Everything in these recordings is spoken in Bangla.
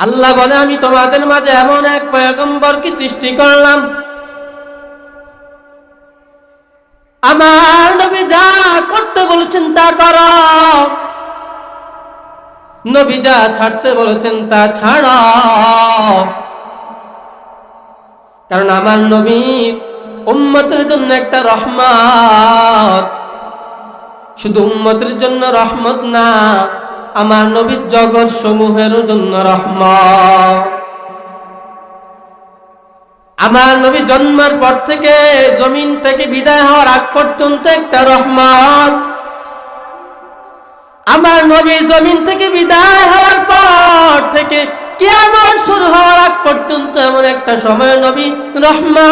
আল্লাহ বলে, আমি তোমাদের মাঝে এমন এক পয়গম্বরকে সৃষ্টি করলাম, আমার নবী যা করতে বলেছেন তা করো, নবী যা ছাড়তে বলেছেন তা ছাড়ো। কারণ আমার নবী উম্মতের জন্য একটা রহমত। শুধু উম্মতের জন্য রহমত না, আমার নবী জগৎ সমূহের জন্য রহমত। আমার নবী জন্মের পর থেকে জমিন থেকে বিদায় হওয়ার আগ পর্যন্ত একটা রহমত। আমার নবী জমিন থেকে বিদায় হওয়ার পর থেকে কিয়ামত শুরু হওয়ার আগ পর্যন্ত এমন একটা সময় নবী রহমত।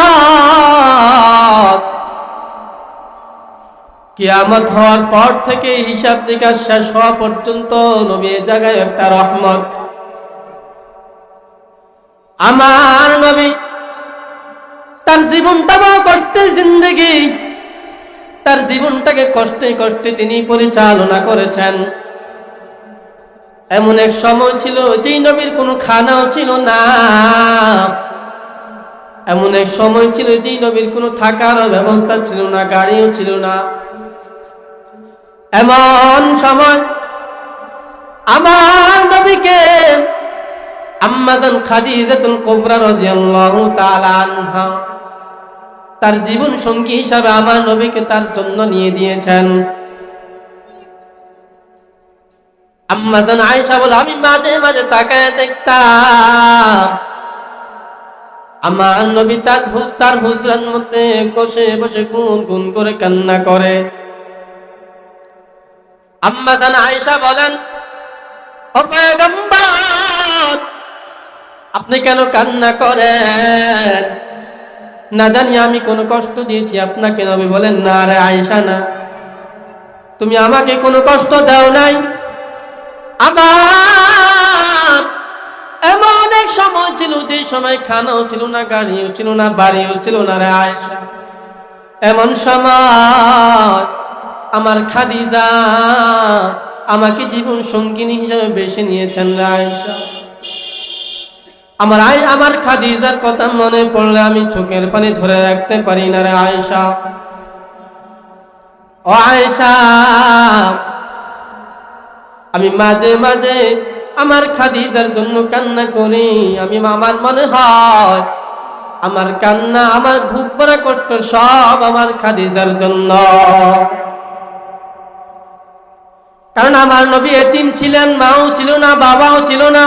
কিয়ামত হওয়ার পর থেকে হিসাব নিকাশ শেষ হওয়া পর্যন্ত নবী এই জায়গায় একটা রহমত। আমার নবী তার জীবনটা বড় কষ্টের জিন্দেগি, তার জীবনটাকে কষ্টে কষ্টে তিনি পরিচালনা করেছেন। এমন এক সময় ছিল যেই নবীর কোনো খানাও ছিল না, এমন এক সময় ছিল যেই নবীর কোনো থাকার ব্যবস্থা ছিল না, গাড়িও ছিল না। এমন সময় আমার নবীকে আম্মাজান খাদিজাতুল কুবরা রাদিয়াল্লাহু তাআলা আনহা তার জীবন সঙ্গী হিসাবে আমার নবীকে তার জন্য নিয়ে দিয়েছেন। আম্মাজান আয়েশা বলে, আমি মাঝে মাঝে তাকায় দেখতাম আমার নবী তার হুজরার মধ্যে বসে বসে গুন গুন করে কান্না করে। আম্মাজান আয়েশা বলেন, ও পয়গম্বর, আপনি কেন কান্না করেন? না জানি আমি কোনো কষ্ট দিয়েছি আপনাকে? নবী বলেন, না রে আয়েশা, না, তুমি আমাকে কোনো কষ্ট দাও নাই। আমার এমন এক সময় ছিল যে সময় খানাও ছিল না, গাড়িও ছিল না, বাড়িও ছিল না রে আয়েশা। এমন সময় আমার খাদিজা আমাকে জীবন সঙ্গিনী হিসেবে বেছে নিয়েছেন রে আয়েশা। আমার খাদিজার কথা মনে পড়লে আমি চোখের পানি ধরে রাখতে পারি না রে আয়েশা। ও আয়েশা, আমি মাঝে মাঝে আমার খাদিজার জন্য কান্না করি। আমার মনে হয় আমার কান্না, আমার বুক ভরা কষ্ট সব আমার খাদিজার জন্য। কারণ আমার নবী এতিম ছিলেন, মাও ছিল না, বাবাও ছিল না।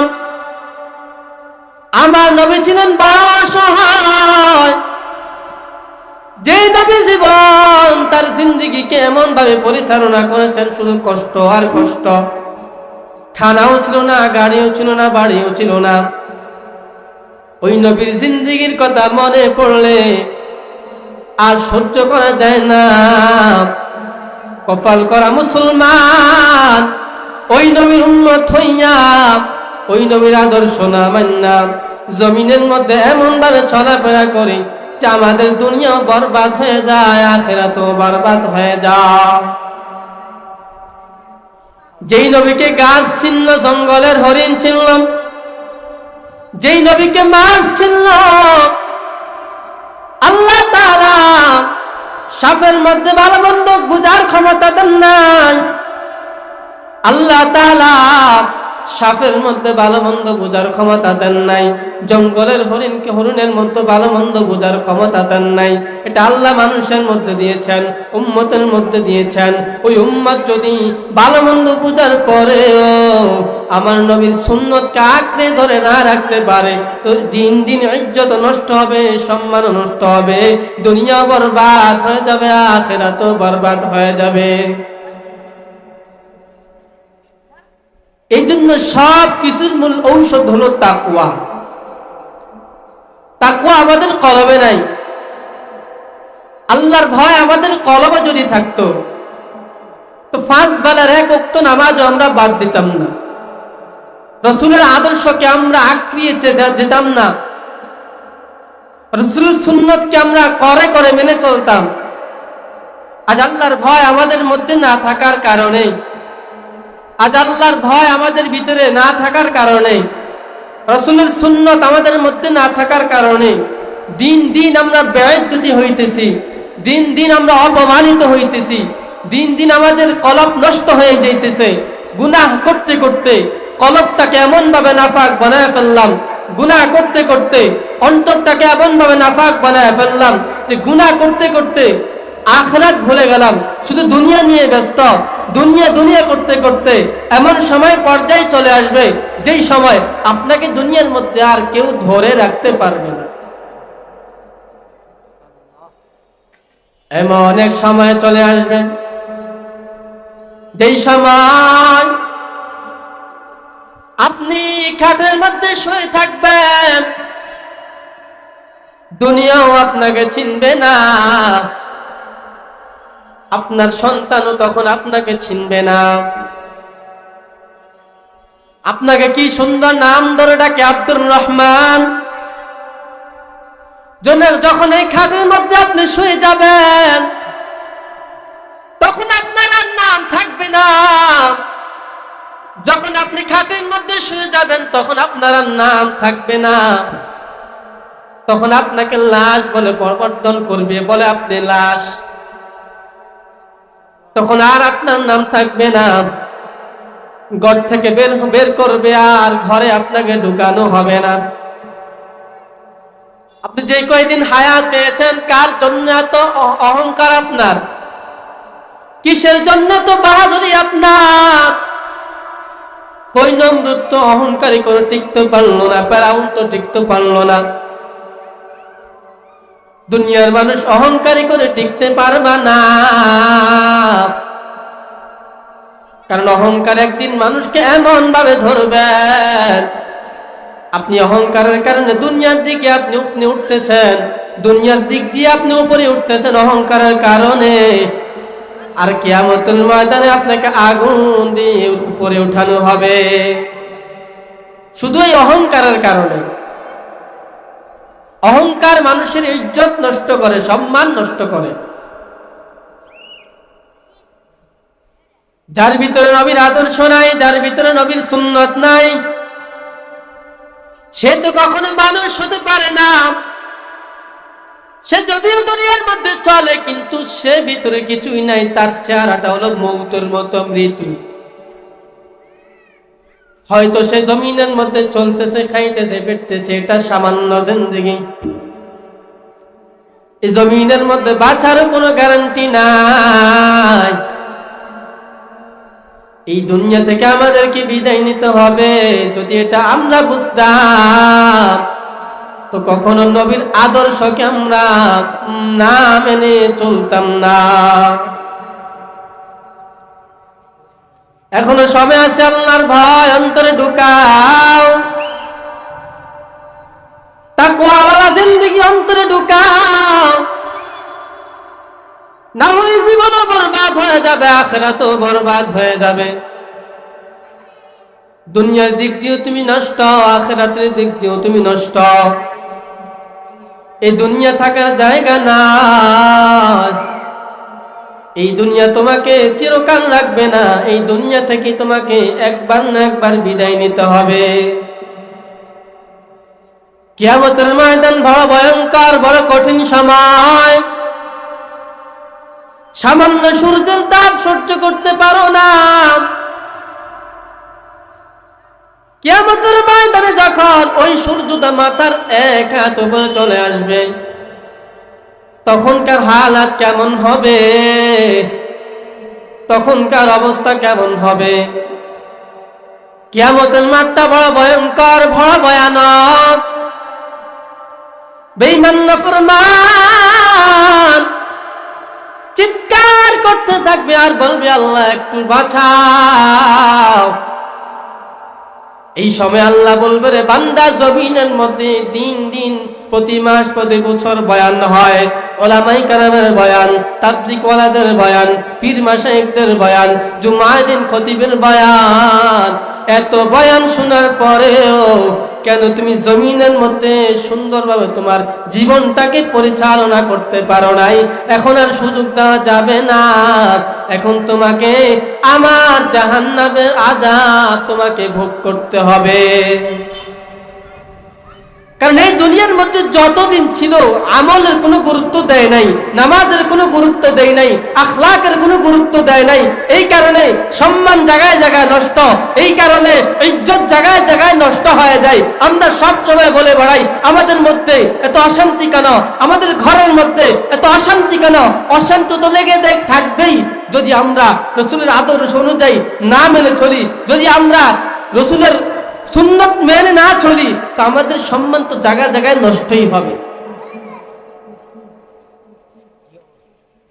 আমার নবী ছিলেন বড় অসহায়। যে নবী জীবন তার জিন্দেগিকে এমন ভাবে পরিচালনা করেছেন, শুধু কষ্ট আর কষ্ট। খানাও ছিল না, গাড়িও ছিল না, বাড়িও ছিল না। ওই নবীর জিন্দেগির কথা মনে পড়লে আর সহ্য করা যায় না। কপাল করা মুসলমান ওই নবীর উম্মত হইয়া, ওই নবীর আদর্শ না মান্না জমিনের মধ্যে এমন ভাবে চলাফেরা করি যে আমাদের দুনিয়া বরবাদ হয়ে যায়, আখিরাতও বরবাদ হয়ে যায়। যেই নবীকে গাছ চিনল, জঙ্গলের হরিণ চিনল, যেই নবীকে মাছ চিনল, আল্লাহ তাআলা সাফের মধ্যে ভালো মন্দ বুঝার ক্ষমতা দেন নাই। আল্লাহ তাআলা সাফের মধ্যে ভালো মন্দ বোঝার ক্ষমতা দেন নাই। জঙ্গলের হরিণকে হরিণের মধ্যে ভালো মন্দ বোঝার ক্ষমতা দেন নাই। এটা আল্লাহ মানুষের মধ্যে দিয়েছেন, উম্মতের মধ্যে দিয়েছেন। ওই উম্মত যদি ভালো মন্দ বোঝার পরেও আমার নবীর সুন্নতকে আঁকড়ে ধরে না রাখতে পারে, তো দিন দিন ইজ্জত নষ্ট হবে, সম্মান নষ্ট হবে, দুনিয়া বরবাদ হয়ে যাবে, আখিরাতও বরবাদ হয়ে যাবে। এই জন্য সব কিছুর মূল ঔষধ হলো তাকওয়া। তাকওয়া আমাদের কলবে নাই। আল্লাহর ভয় আমাদের কলবে যদি থাকতো তো 5 বেলার 1 ওয়াক্ত নামাজও আমরা বাদ দিতাম না, রাসূলের আদর্শকে আমরা আঁকড়িয়ে যেতাম না, রাসূলের সুন্নতকে আমরা করে করে মেনে চলতাম। আজ আল্লাহর ভয় আমাদের মধ্যে না থাকার কারণে, আজ আল্লাহর ভয় আমাদের ভিতরে না থাকার কারণে রাসূলের সুন্নাত আমাদের মধ্যে না থাকার কারণে দিন দিন আমরা বেইজ্জতি হইতেছি, দিন দিন আমরা অপমানিত হইতেছি, দিন দিন আমাদের কলব নষ্ট হয়ে যাইতেছে। গুনাহ করতে করতে কলবটাকে এমন ভাবে নাপাক বানায় ফেললাম, গুনাহ করতে করতে অন্তরটাকে এমন ভাবে নাপাক বানায় ফেললাম যে গুনাহ করতে করতে আখিরাত ভুলে গেলাম, শুধু দুনিয়া নিয়ে ব্যস্ত, দুনিয়া দুনিয়া করতে করতে এমন সময় পর্যায়ে চলে আসবে যেই সময় আপনাকে দুনিয়ার মধ্যে আর কেউ ধরে রাখতে পারবে না। এমন এক সময় চলে আসবে যেই সময় আপনি খাটের মধ্যে শুয়ে থাকবেন, দুনিয়াও আপনাকে চিনবে না, আপনার সন্তানও তখন আপনাকে চিনবে না। আপনাকে কি সুন্দর নাম ধরে ডাকে, আব্দুর রহমান। যখন এই খাটের মধ্যে আপনি শুয়ে যাবেন তখন আপনার আর নাম থাকবে না। যখন আপনি খাটের মধ্যে শুয়ে যাবেন তখন আপনার আর নাম থাকবে না। তখন আপনাকে লাশ বলে প্রবর্তন করবে, বলে আপনি লাশ। তখন আর আপনার নাম থাকবে না। ঘর থেকে বের করবে, আর ঘরে আপনাকে ঢুকানো হবে না। আপনি যে কয়দিন হায়াত পেয়েছেন, কার জন্য এত অহংকার আপনার? কিসের জন্য তো বাহাদুরি আপনার? কই নমরুদ তো অহংকারী করে টিকতে পারলো না, ফেরাউন তো টিকতে পারলো না। দুনিয়ার মানুষ অহংকারী করে টিকতে পারবা না, কারণ অহংকার একদিন মানুষকে এমন ভাবে ধরবেন। আপনি অহংকারের কারণে দুনিয়ার দিকে আপনি উঠতেছেন, দুনিয়ার দিক দিয়ে আপনি উপরে উঠতেছেন অহংকারের কারণে। আর কিয়ামতের ময়দানে আপনাকে আগুন দিয়ে উপরে উঠানো হবে, শুধু এই অহংকারের কারণে। অহংকার মানুষের ইজ্জত নষ্ট করে, সম্মান নষ্ট করে। যার ভিতরে নবীর আদর্শ নাই, যার ভিতরে নবীর সুন্নত নাই, সে তো কখনো মানুষ হতে পারে না। সে যদিও দুনিয়ার মধ্যে চলে, কিন্তু সে ভিতরে কিছুই নাই। তার চেহারাটা হলো মৌতের মতো মৃত্যু। হয়তো সে জমিনের মধ্যে চলতেছে, খাইতেছে, পেটতেছে, এটা সামান্য জিন্দেগি। এই জমিনের মধ্যে বাঁচার কোনো গ্যারান্টি নাই। এই দুনিয়া থেকে আমাদেরকে বিদায় নিতে হবে। যদি এটা আমরা বুঝতাম তো কখনো নবীর আদর্শকে আমরা না মেনে চলতাম না। এখনো সময় আছে, আল্লাহর ভয় অন্তরে ঢুকাও, তাকওয়াওয়ালা জিন্দেগি অন্তরে ঢুকাও। না হয় জীবনও বরবাদ হয়ে যাবে, আখিরাতও বরবাদ হয়ে যাবে। দুনিয়ার দিক দিয়েও তুমি নষ্ট, আখিরাতের দিক দিয়েও তুমি নষ্ট। এই দুনিয়া থাকার জায়গা না, এই দুনিয়া তোমাকে চিরকাল রাখবে না। এই দুনিয়া থেকে তোমাকে একবার না একবার বিদায় নিতে হবে। কিয়ামতের ময়দান বড় ভয়ঙ্কর, বড় কঠিন সময়। সামান্য সূর্যের তাপ সহ্য করতে পারো না। কিয়ামতের ময়দানে যখন ওই সূর্যটা মাথার এক হাত উপরে চলে আসবে, তখনকার হালাত কেমন হবে? তখনকার অবস্থা কেমন হবে? কিয়ামতের মাঠটা বড় ভয়ঙ্কর, বড় ভয়ানক। বেঈমান নাফরমান চিৎকার করতে থাকবে আর বলবে, আল্লাহ একটু বাঁচাও। এই সময় আল্লাহ বলবে, রে বান্দা, জমিনের মধ্যে দিন দিন, প্রতি মাস, প্রতি বছর বয়ান হয়। ওলামায়ে কেরামের বয়ান, তাবলীগ ওয়ালাদের বয়ান, পীর মাশায়েখদের বয়ান, জুমার দিন খতিবের বয়ান। এত বয়ান শোনার পরেও কেন তুমি জমিনের মধ্যে সুন্দরভাবে তোমার জীবনটাকে পরিচালনা করতে পারো নাই? এখন আর সুযোগ দেওয়া যাবে না। এখন তোমাকে আমার জাহান্নামের আযাব তোমাকে ভোগ করতে হবে। কারণ এই দুনিয়ার মধ্যে যতদিন ছিল আমলের কোনো গুরুত্ব দেয় নাই, নামাজের কোনো গুরুত্ব দেয় নাই, আখলাকের কোনো গুরুত্ব দেয় নাই। এই কারণে সম্মান জায়গায় জায়গায় নষ্ট, এই কারণে ইজ্জত জায়গায় জায়গায় নষ্ট হয়ে যায়। আমরা সব সময় বলে বেড়াই আমাদের মধ্যে এত অশান্তি কেন, আমাদের ঘরের মধ্যে এত অশান্তি কেন? অশান্তি তো লেগে থাকবেই যদি আমরা রসুলের আদর্শ অনুযায়ী না মেনে চলি, যদি আমরা রসুলের সুন্নত মেনে না চলি, তো আমাদের সম্মান তো জায়গায় জায়গায় নষ্টই হবে।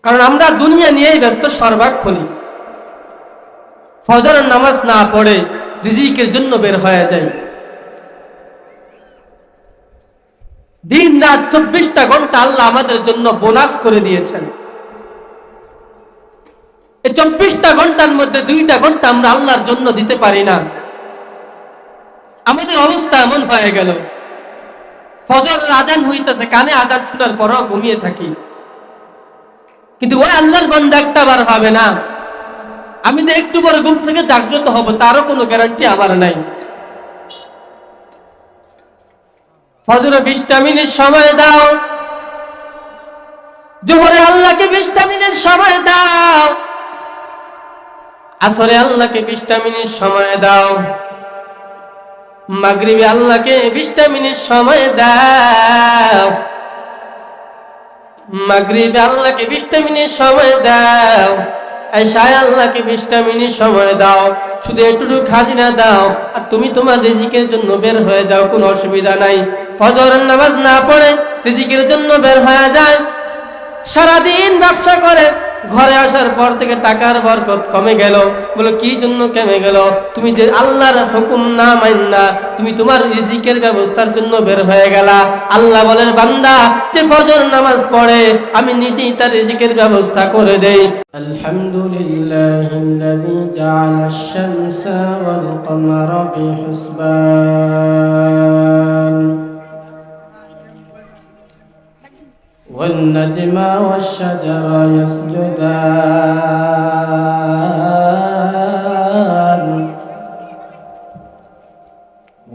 কারণ আমরা দুনিয়া নিয়েই ব্যস্ত সর্বাক্ষণই। ফজরের নামাজ না পড়ে রিজিকের জন্য বের হয়ে যায়। দিন রাত 24টা ঘন্টা আল্লাহ আমাদের জন্য বোনাস করে দিয়েছেন। এই 24টা ঘন্টার মধ্যে 2টা ঘন্টা আমরা আল্লাহর জন্য দিতে পারি না। আমাদের অবস্থা এমন হয়ে গেল, ফজরের আজান হইতেছে, কানে আজান শোনার পরও ঘুমিয়ে থাকি। কিন্তু ওই আল্লাহর বান্দা একটা বার ভাবে না আমি তো একটু পরে ঘুম থেকে জাগ্রত হব, তারও কোনো গ্যারান্টি আমার নাই। ফজরে 20টা মিনিট সময় দাও, জোহরে আল্লাহকে 20টা মিনিট সময় দাও, আসরে আল্লাহকে 20টা মিনিট সময় দাও, মাগরিবে আল্লাহকে 20টা মিনিট সময় দাও, মাগরিবে আল্লাহকে 20টা মিনিট সময় দাও, এশায় আল্লাহকে 20টা মিনিট সময় দাও। শুধু একটু খাজিনা দাও আর তুমি তোমার রিজিকের জন্য বের হয়ে যাও, কোনো অসুবিধা নাই। ফজরের নামাজ না পড়ে রিজিকের জন্য বের হয়ে যায়, সারাদিন ব্যবসা করে, ঘরে আসার পর থেকে টাকার বরকত কমে গেল। বলো কি জন্য কমে গেল? তুমি যে আল্লাহর হুকুম না মাননা, তুমি তোমার রিজিকের ব্যবস্থার জন্য বের হয়ে গেলা। আল্লাহ বলেন বান্দা যে ফজর নামাজ পড়ে আমি নিজেই তার রিজিকের ব্যবস্থা করে দেই। আলহামদুলিল্লাহিল্লাযী জাআলা আশ-শামসা ওয়াল কমারা বিহুসবান والنجم والشجر يسجدان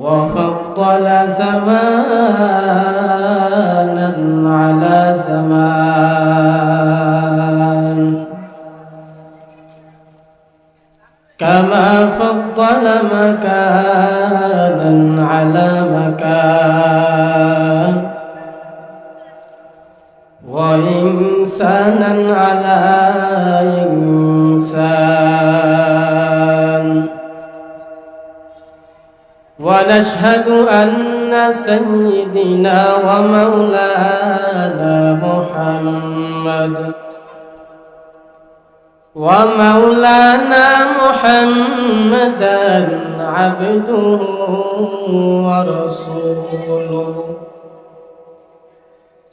وفضل زمانا على زمان كما فضل مكانا على مكان وإنسانا على إنسان ونشهد أن سيدنا ومولانا محمدا عبده ورسوله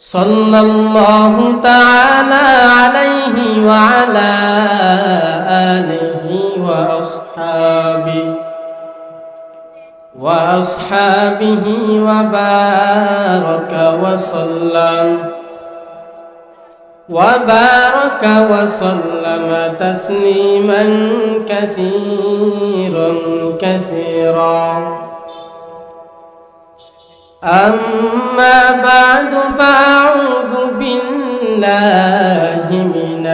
صلى الله تعالى عليه وعلى آله وأصحابه وبارك وسلم تسليما كثيرا أما بعد فأعوذ بالله من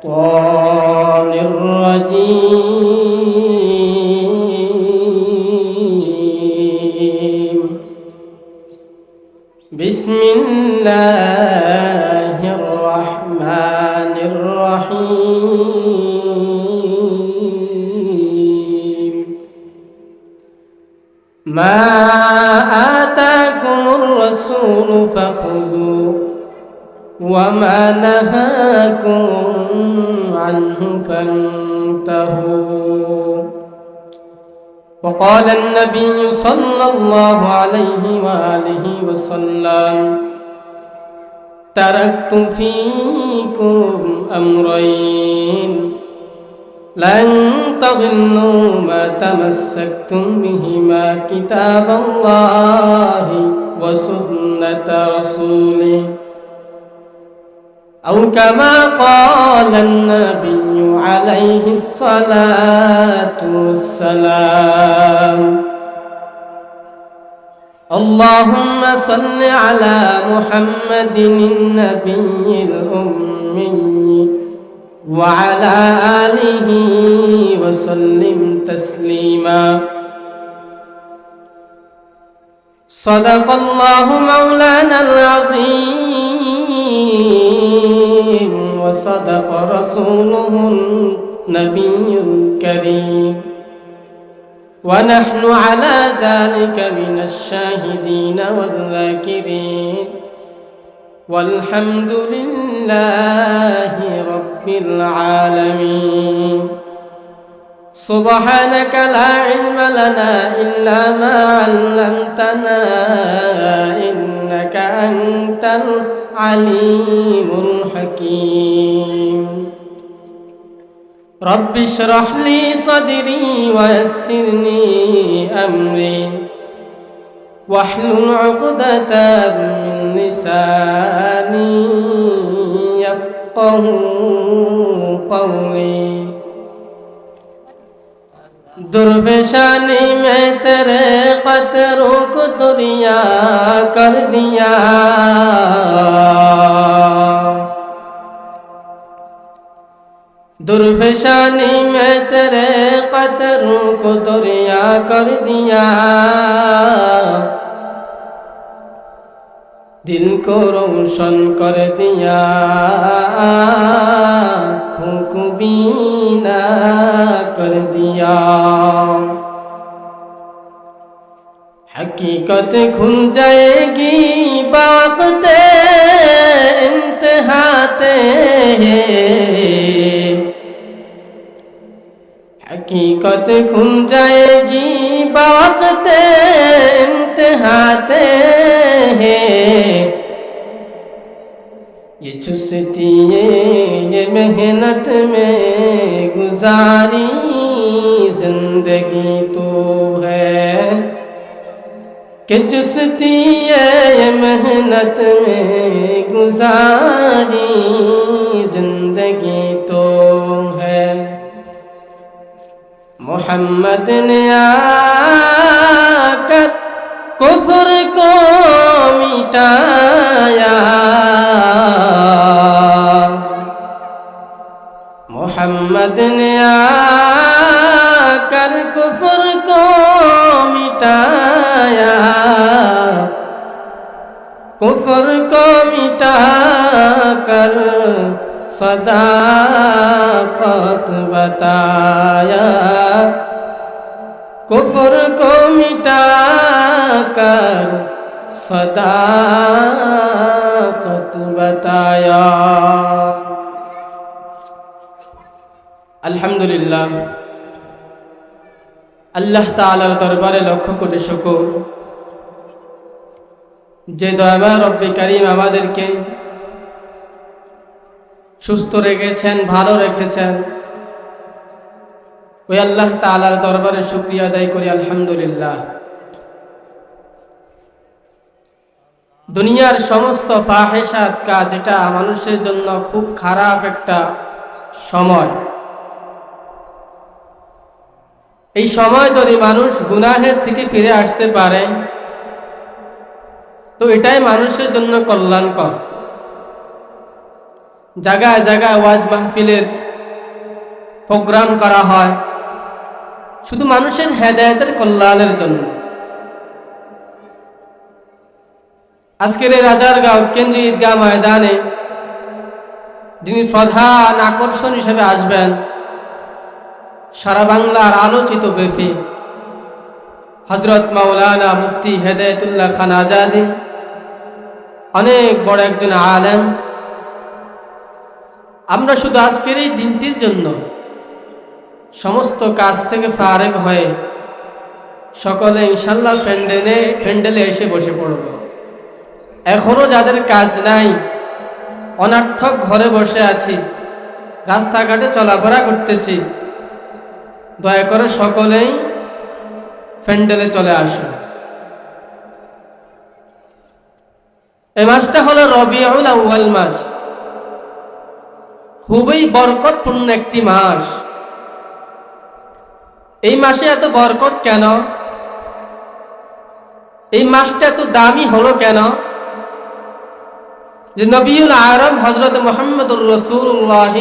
الشيطان الرجيم بسم الله الرحمن الرحيم ما آتاكم الرسول فخذوه وما نهاكم عنه فانتهوا وقال النبي صلى الله عليه وآله وسلم تركت فيكم أمرين لن تضلوا ما تمسكتم بهما كتاب الله وسنة رسوله أو كما قال النبي عليه الصلاة والسلام اللهم صل على محمد النبي الأمي وعلى آله وسلم تسليما صدق الله مولانا العظيم وصدق رسوله النبي الكريم ونحن على ذلك من الشاهدين والذاكرين والحمد لله رب العالمين سبحانك لا علم لنا إلا ما علمتنا إنك أنت العليم الحكيم رب اشرح لي صدري ويسر لي أمري واحلل عقدة من لساني يفقه قولي दुर्फेशानी में तेरे कतरों को दुरिया कर दिया दुर्फेशानी में तेरे कतरों को दुरिया कर दिया दिल को रोशन कर दिया आँखों को बीना कर दिया हकीकत खुल जाएगी बाक़ते इंतहाते हकीकत खुल जाएगी बाक़ते इंतहाते ये चुस्ती ये मेहनत में गुजारी जिंदगी तो है कि चुस्ती ये मेहनत में गुजारी जिंदगी तो है मोहम्मद ने आकर कुफ्र को मिटाया मोहम्मद ने आकर कुफ्र को मिटाया कुफ्र को मिटाकर सदाकत बताया कुफ्र को मिटाकर सदाकत बताया अल्हम्दुलिल्लाह अल्लाह ताआलार दरबारे लक्ष कोटी शुक्र जे दयामय रब्बे करीम आमादेरके सुस्थ रेखेছেন ভালো রেখেছেন ওই আল্লাহ তাআলার দরবারে শুকরিয়া আদায় করি আলহামদুলিল্লাহ দুনিয়ার সমস্ত ফাহিশাত কাজ এটা মানুষের জন্য খুব খারাপ একটা সময় এই সময় যদি মানুষ গুনাহের থেকে ফিরে আসতে পারে তো এটাই মানুষের জন্য কল্যাণকর জায়গায় জায়গায় ওয়াজ মাহফিলের প্রোগ্রাম করা হয় শুধু মানুষের হেদায়েতের কল্যাণের জন্য আজকের এই রাজারগাঁও কেন্দ্রীয় ঈদগাহ ময়দানে যিনি প্রধান আকর্ষণ হিসেবে আসবেন সারা বাংলার আলোচিত বেফি হযরত মাওলানা মুফতি হেদায়েতুল্লাহ খান আজাদী অনেক বড় একজন আলেম আমরা শুধু আজকের এই দিনটির জন্য সমস্ত কাজ থেকে ফারেগ হয়ে সকলে ইনশাআল্লাহ প্যান্ডেলে এসে বসে পড়ব এখনো যাদের কাজ নাই অনার্থক ঘরে বসে আছি রাস্তাঘাটে চলাফেরা করতেছি দয়া করে সকলেই প্যান্ডেলে চলে আসুন এই মাসটা হলো রবিউল আউয়াল মাস খুবই বরকতপূর্ণ একটি মাস এই মাসে এত বরকত কেন এই মাসটা এত দামি হলো কেন? যে নবিউল আরব হযরত মুহাম্মদুর রাসূলুল্লাহ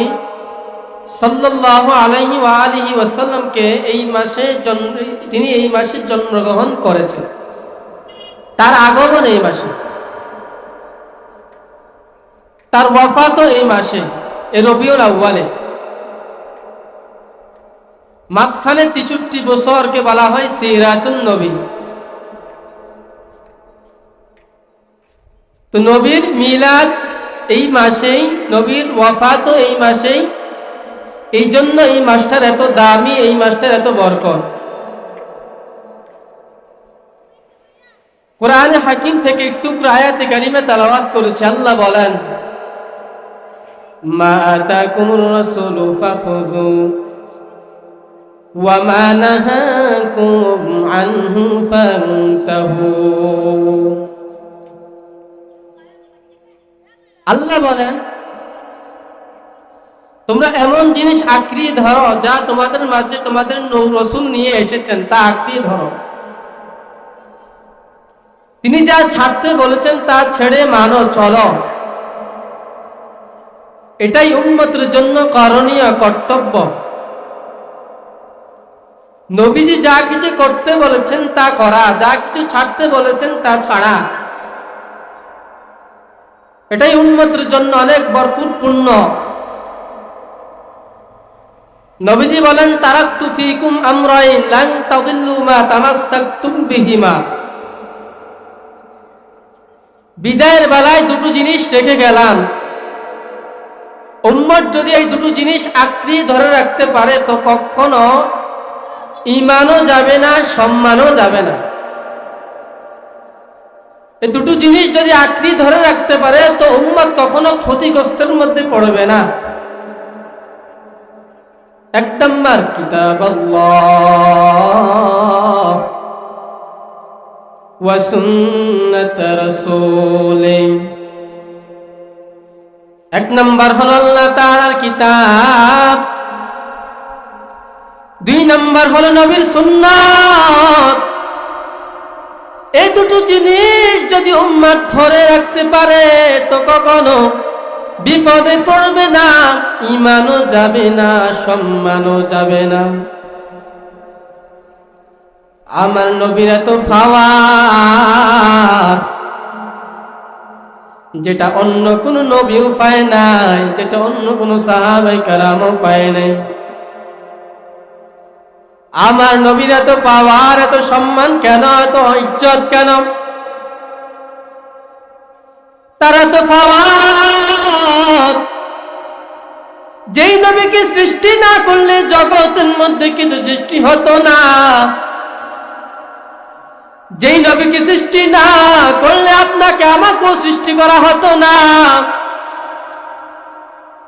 সাল্লাল্লাহু আলাইহি ওয়া আলিহি ওয়াসাল্লামকে তিনি এই মাসে জন্মগ্রহণ করেছেন। তার আগমন এই মাসে, তার ওয়াফাতও এই মাসে, এই রবিউল আউয়ালে। মাঝখানে 63 বছরকে বলা হয় সিরাতুন নবী। তো নবীর মিলাদ এই মাসেই, নবীর ওয়াফাতও এই মাসেই। এই জন্য এই মাসটার এত দামি, এই মাসটার এত বরকত। কোরআন হাকিম থেকে একটু আয়াতে কারিমা তেলাওয়াত করেছে। আল্লাহ বলেন, মা আতাকুমুর রাসূলু ফাখুযু ওয়া মা নাহাকুম আনহু ফান্তাহু। আল্লাহ বলেন, তোমরা এমন জিনিস আঁকড়িয়ে ধরো যা তোমাদের মাঝে তোমাদের রাসূল নিয়ে এসেছেন, তা আঁকড়িয়ে ধরো। তিনি যা ছাড়তে বলেছেন তা ছেড়ে মানো, চলো। এটাই উম্মতের জন্য করণীয় কর্তব্য। নবীজি যা কিছু করতে বলেছেন তা করা, যা কিছু ছাড়তে বলেছেন তা ছাড়া, এটাই উম্মতের জন্য অনেক বরকতপূর্ণ। নবীজি বলেন, তারাকতু ফীকুম আমরাইন লান তাদিল্লু মা তামাসসাকতুম বিহিমা। বিদায়ের বেলায় দুটো জিনিস রেখে গেলাম। উম্মত যদি এই দুটো জিনিস আঁকড়িয়ে ধরে রাখতে পারে তো কখনো ঈমানও যাবে না, সম্মানও যাবে না। এই দুটো জিনিস যদি আঁকড়িয়ে ধরে রাখতে পারে তো উম্মত কখনো ক্ষতিগ্রস্তের মধ্যে পড়বে না। এক নম্বর কিতাবাল্লাহ ওয়া সুন্নাত রাসূলি। এক নম্বর হলো আল্লাহ তাআলার কিতাব, দুই নম্বর হলো নবীর সুন্নাত। এই দুটো জিনিস যদি উম্মত ধরে রাখতে পারে তো কখনো বিপদে পড়বে না, ঈমানও যাবে না, সম্মানও যাবে না। আমার নবীর এত ফাওয়ার, যেটা অন্য কোন নবীও পায় নাই, যেটা অন্য কোন সাহাবায়ে কেরামও পায় নাই। আমার নবীর এত পাওয়ার, এত সম্মান কেন, এত ইজ্জত কেন? তারা তো পাওয়ার, যেই নবীকে সৃষ্টি না করলে জগতের মধ্যে কিছু সৃষ্টি হতো না। যেই নবীকে সৃষ্টি না করলে আপনাকে আমাকেও সৃষ্টি করা হতো না।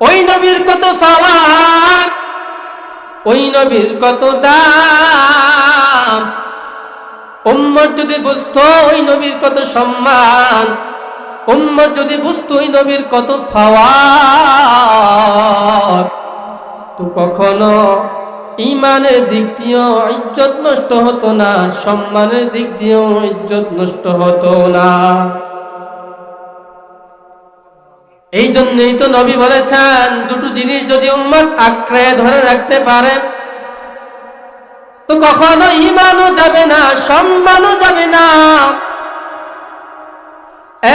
ওই নবীর কত পাওয়ার, ওই নবীর কত দাম। উম্মত যদি বুঝতো ওই নবীর কত সম্মান, উম্মত যদি বুঝতো ওই নবীর কত পাওয়ার, তো কখনো ঈমানের দিক দিয়েও ইজ্জত নষ্ট হতো না, সম্মানের দিক দিয়েও ইজ্জত নষ্ট হতো না। এই জন্যই তো নবী বলেছেন, দুটো জিনিস যদি উম্মত আঁকড়ে ধরে রাখতে পারে তো কখনো ঈমানও যাবে না, সম্মানও যাবে না।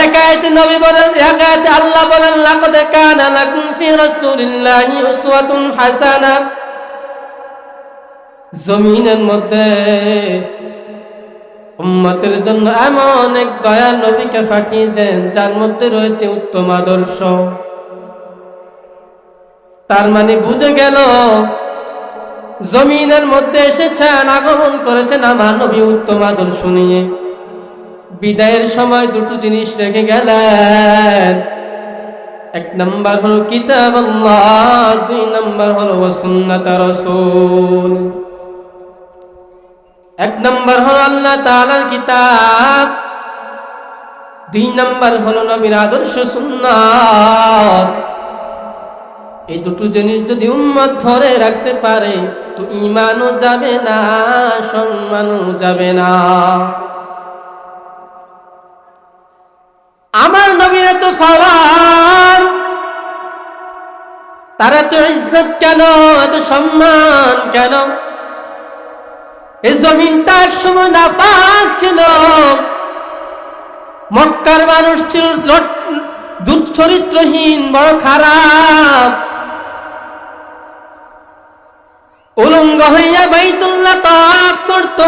এক আয়াতে নবী বলেন, এক আয়াতে আল্লাহ বলেন, লাকাদ কানা লাকুম ফি রাসূলিল্লাহি উসওয়াতুন হাসানাহ। জমিনের মধ্যে উম্মতের জন্য এমন এক দয়ার নবীকে পাঠিয়েছেন যার মধ্যে রয়েছে উত্তম আদর্শ। তার মানে বুঝে গেল জমিনের মধ্যে এসেছেন, আগমন করেছেন আমার নবী উত্তম আদর্শ নিয়ে। বিদায়ের সময় দুটো জিনিস রেখে গেলেন। এক নম্বর হলো কিতাবাল্লাহ, দুই নম্বর হলো সুন্নাত রাসূল। এক নম্বর হলো আল্লাহ তাআলার কিতাব, দুই নম্বর হলো নবীর আদর্শ সুন্নাত। এই দুটো জিনিস যদি উম্মত ধরে রাখতে পারে তো ঈমানও যাবে না, সম্মানও যাবে না। তার এত ইজ্জত কেন, এত সম্মান কেন? এই জমিনটা একসময় নাপাক ছিল, মক্কার মানুষ ছিল দুশ্চরিত্রহীন, বড় খারাপ, উলঙ্গ হইয়া বাইতুল্লাহ তাওয়াফ করত।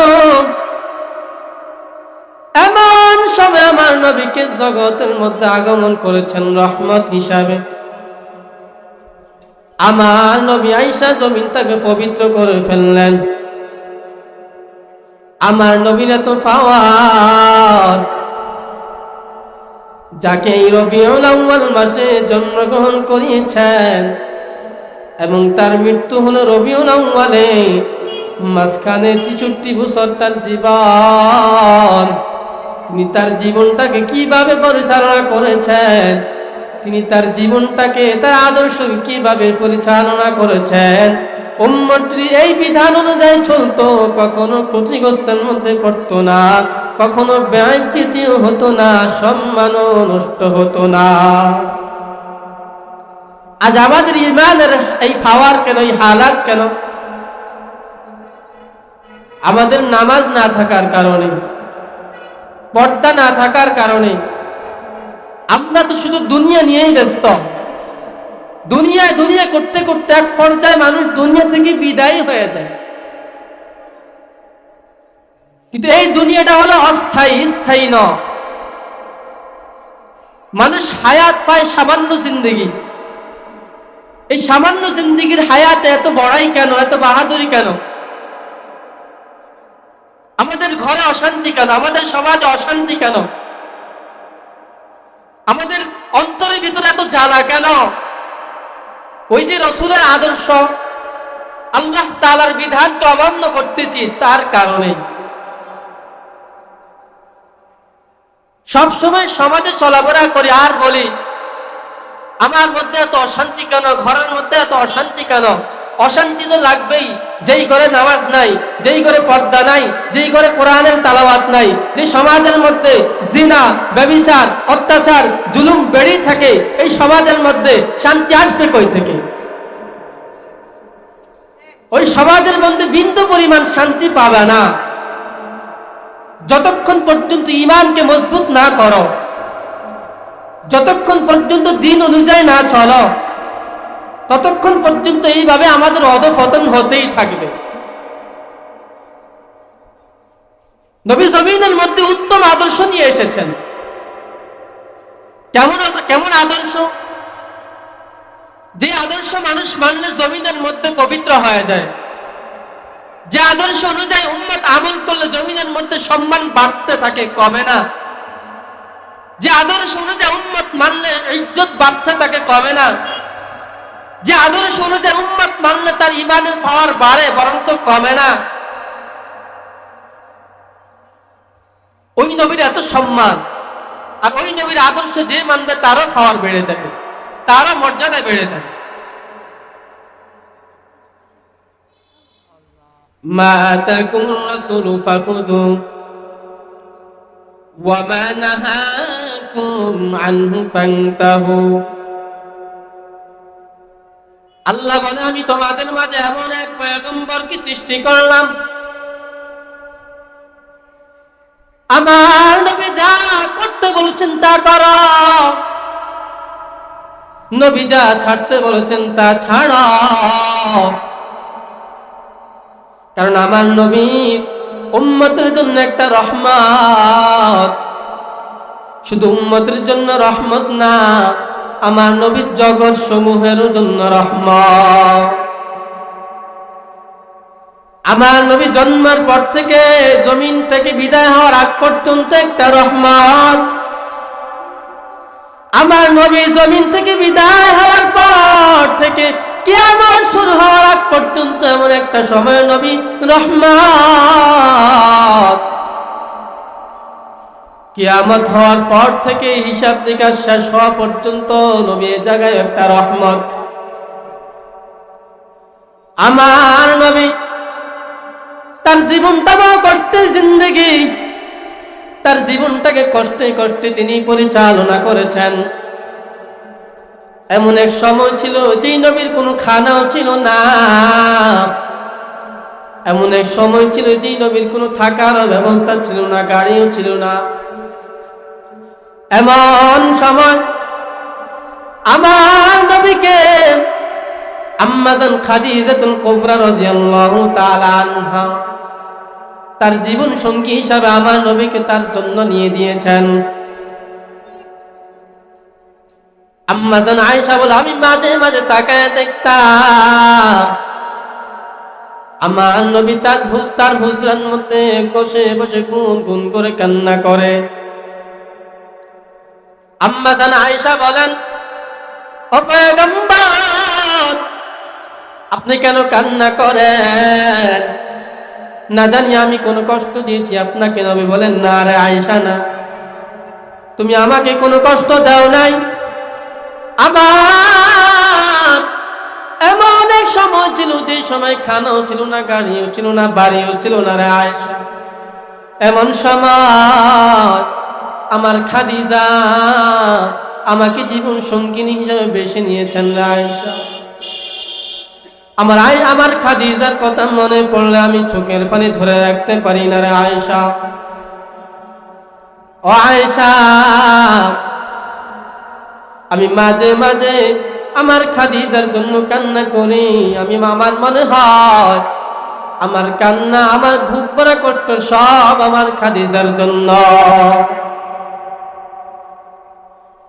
এমন সময় আমার নবীকে জগতের মধ্যে আগমন করেছেন রহমত হিসাবে। আমার নবী আয়েশা জমিনটাকে পবিত্র করে ফেললেন। আমার নবীর এত পাওয়ার, যাকে এই রবিউল আউয়াল মাসে জন্মগ্রহণ করিয়েছেন এবং তার মৃত্যু হলো রবিউল আউয়ালে, মাঝখানে 63 বছর তার জীবন, তিনি তার জীবনটাকে কিভাবে পরিচালনা করেছেন, তিনি তার জীবনটাকে, তার আদর্শ কিভাবে পরিচালনা করেছেন, উম্মতের এই বিধান অনুযায়ী চলতো, কখনো ক্ষতিগ্রস্তের মধ্যে পড়তো না, কখনো ব্যয়চ্যুতিও হতো না, সম্মানও নষ্ট হতো না। আজ আমাদের ইমানের এই পাওয়ার কেন, এই হালাত কেন? আমাদের নামাজ না থাকার কারণে, পর্দা না থাকার কারণে। আমরা তো শুধু দুনিয়া নিয়েই ব্যস্ত। দুনিয়া করতে করতে এক পর্যায়ে মানুষ দুনিয়া থেকে বিদায় হয়ে যায়। কিন্তু এই দুনিয়াটা হলো অস্থায়ী, স্থায়ী নয়। মানুষ হায়াত পায় সামান্য জিন্দেগি। এই সামান্য জিন্দেগির হায়াতে এত বড়াই কেন, এত বাহাদুরি কেন? আমাদের ঘরে অশান্তি কেন? আমাদের সমাজে অশান্তি কেন? আমাদের অন্তরের ভিতরে এত জ্বালা কেন? ওই যে রসুলের আদর্শ, আল্লাহ তাআলার বিধানকে অমান্য করতেছি, তার কারণে। সবসময় সমাজে চলাফেরা করি আর বলি, আমার মধ্যে এত অশান্তি কেন, ঘরের মধ্যে এত অশান্তি কেন? অশান্তি তো লাগবেই। যেই ঘরে নামাজ নাই, যেই ঘরে পর্দা নাই, যেই ঘরে কোরআনের তালাওয়াত নাই, যে সমাজের মধ্যে জিনা, ব্যভিচার, অত্যাচার, জুলুম বেড়েই থাকে, এই সমাজের মধ্যে শান্তি আসবে কই থেকে? ওই সমাজের মধ্যে বিন্দু পরিমাণ শান্তি পাবে না যতক্ষণ পর্যন্ত ঈমানকে মজবুত না করো, যতক্ষণ পর্যন্ত দ্বীন অনুযায়ী না চলো, ততক্ষণ পর্যন্ত এইভাবে আমাদের অধঃপতন হতেই থাকবে। নবী জমিনের মধ্যে উত্তম আদর্শ নিয়ে এসেছেন। কেমন আদর্শ? যে আদর্শ মানুষ মানলে জমিনের মধ্যে পবিত্র হয়ে যায়, যে আদর্শ অনুযায়ী উম্মত আমল করলে জমিনের মধ্যে সম্মান বাড়তে থাকে, কমে না। যে আদর্শ অনুযায়ী উম্মত মানলে ইজ্জত বাড়তে থাকে, কমে না। যে আদর্শ অনুযায়ী উম্মত মানলে তার ঈমানের পাওয়ার বাড়ে, বরঞ্চ কমে না। ওই নবীর এত সম্মান, আর ওই নবীর আদর্শ যে মানবে তারও পাওয়ার বেড়ে থাকে, তারও মর্যাদা বেড়ে থাকে। মা আতাকুর রাসূলু ফাখুযু ওয়া মা নাহাকুম আনহু ফান্তাহু। আল্লাহ বলে, আমি তোমাদের মাঝে এমন এক পয়গম্বরকে সৃষ্টি করলাম, আমার নবী যা করতে বলেছেন তা করো, নবী যা ছাড়তে বলেছেন তা ছাড়ো। কারণ আমার নবী উম্মতের জন্য একটা রহমত। শুধু উম্মতের জন্য রহমত না, আমার নবীর জগৎ সমূহের জন্য রহমত। আমার নবী জন্মের পর থেকে জমিন থেকে বিদায় হওয়ার আগ পর্যন্ত একটা রহমত। আমার নবী জমিন থেকে বিদায় হওয়ার পর থেকে কিয়ামত শুরু হওয়ার আগ পর্যন্ত এমন একটা সময় নবী রহমত। কিয়ামত হওয়ার পর থেকে হিসাব নিকাশ শেষ হওয়া পর্যন্ত নবী এই জায়গায় একটা রহমত। আমার নবী তার জীবনটা বড় কষ্টের জিন্দেগি, তার জীবনটাকে কষ্টে কষ্টে তিনি পরিচালনা করেছেন। এমন এক সময় ছিল যেই নবীর কোনো খানাও ছিল না, এমন এক সময় ছিল যেই নবীর কোনো থাকার ব্যবস্থা ছিল না, গাড়িও ছিল না। এমন সময় আমার নবীকে আম্মাজান খাদিজাতুল কুবরা রাদিয়াল্লাহু তাআলা আনহা তার জীবন সঙ্গী হিসাবে আমার নবীকে তার জন্য নিয়ে দিয়েছেন। আম্মাজান আয়েশা বলে, আমি মাঝে মাঝে তাকায় দেখতাম আমার নবী তার হুজরার মধ্যে বসে বসে গুনগুন করে কান্না করে। আম্মাজান আয়েশা বলেন, ও পয়গম্বর, আপনি কেন কান্না করেন? না জানি আমি কোনো কষ্ট দিয়েছি আপনাকে? নবী বলেন, না রে আয়েশা, না, তুমি আমাকে কোনো কষ্ট দাও নাই। আবার এমন এক সময় ছিল যে সময় খানাও ছিল না, গাড়িও ছিল না, বাড়িও ছিল না রে আয়েশা। এমন সময় আমার খাদিজা আমাকে জীবন সঙ্গিনী হিসেবে বেছে নিয়েছেন রে আয়েশা। আমার খাদিজার কথা মনে পড়লে আমি চোখের পানি ধরে রাখতে পারি না রে আয়েশা। ও আয়েশা, আমি মাঝে মাঝে আমার খাদিজার জন্য কান্না করি। আমার মনে হয় আমার কান্না, আমার বুক ভরা কষ্ট সব আমার খাদিজার জন্য।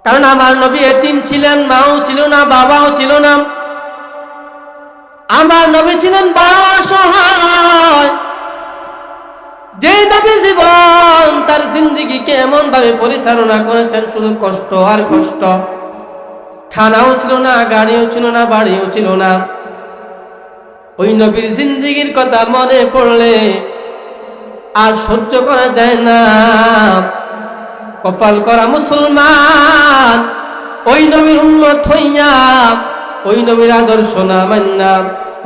কারণ আমার নবী এতিম ছিলেন, মাও ছিল না, বাবাও ছিল না। আমার নবী ছিলেন বড় অসহায়। যে নবী জীবন তার জিন্দেগিকে এমন ভাবে পরিচালনা করেছেন, শুধু কষ্ট আর কষ্ট। খানাও ছিল না, গাড়িও ছিল না, বাড়িও ছিল না। ওই নবীর জিন্দেগির কথা মনে পড়লে আর সহ্য করা যায় না। কপাল করা মুসলমান ওই নবীর উম্মত হইয়া, ওই নবীর আদর্শ না মান্না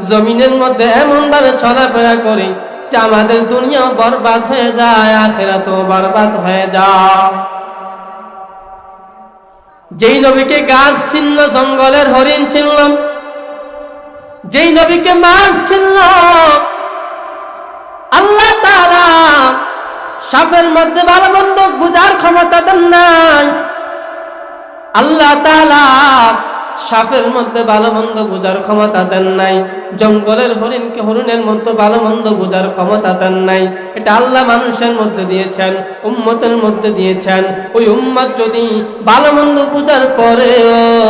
জমিনের মধ্যে এমন ভাবে চলাফেরা করি যে আমাদের দুনিয়া বরবাদ হয়ে যায়, আখিরাতও বরবাদ হয়ে যায়। যেই নবীকে গাছ চিনল, জঙ্গলের হরিণ চিনল, যেই নবীকে মাছ চিনল, আল্লাহ তাআলা সাপের মধ্যে ভালো মন্দ বুঝার ক্ষমতা দেন নাই। আল্লাহ তাআলা সাপের মধ্যে ভালো মন্দ বোঝার ক্ষমতা দেন নাই। জঙ্গলের হরিণকে হরিণের মধ্যে ভালো মন্দ বোঝার ক্ষমতা দেন নাই। এটা আল্লাহ মানুষের মধ্যে দিয়েছেন, উম্মতের মধ্যে দিয়েছেন। ওই উম্মত যদি ভালো মন্দ বোঝার পরেও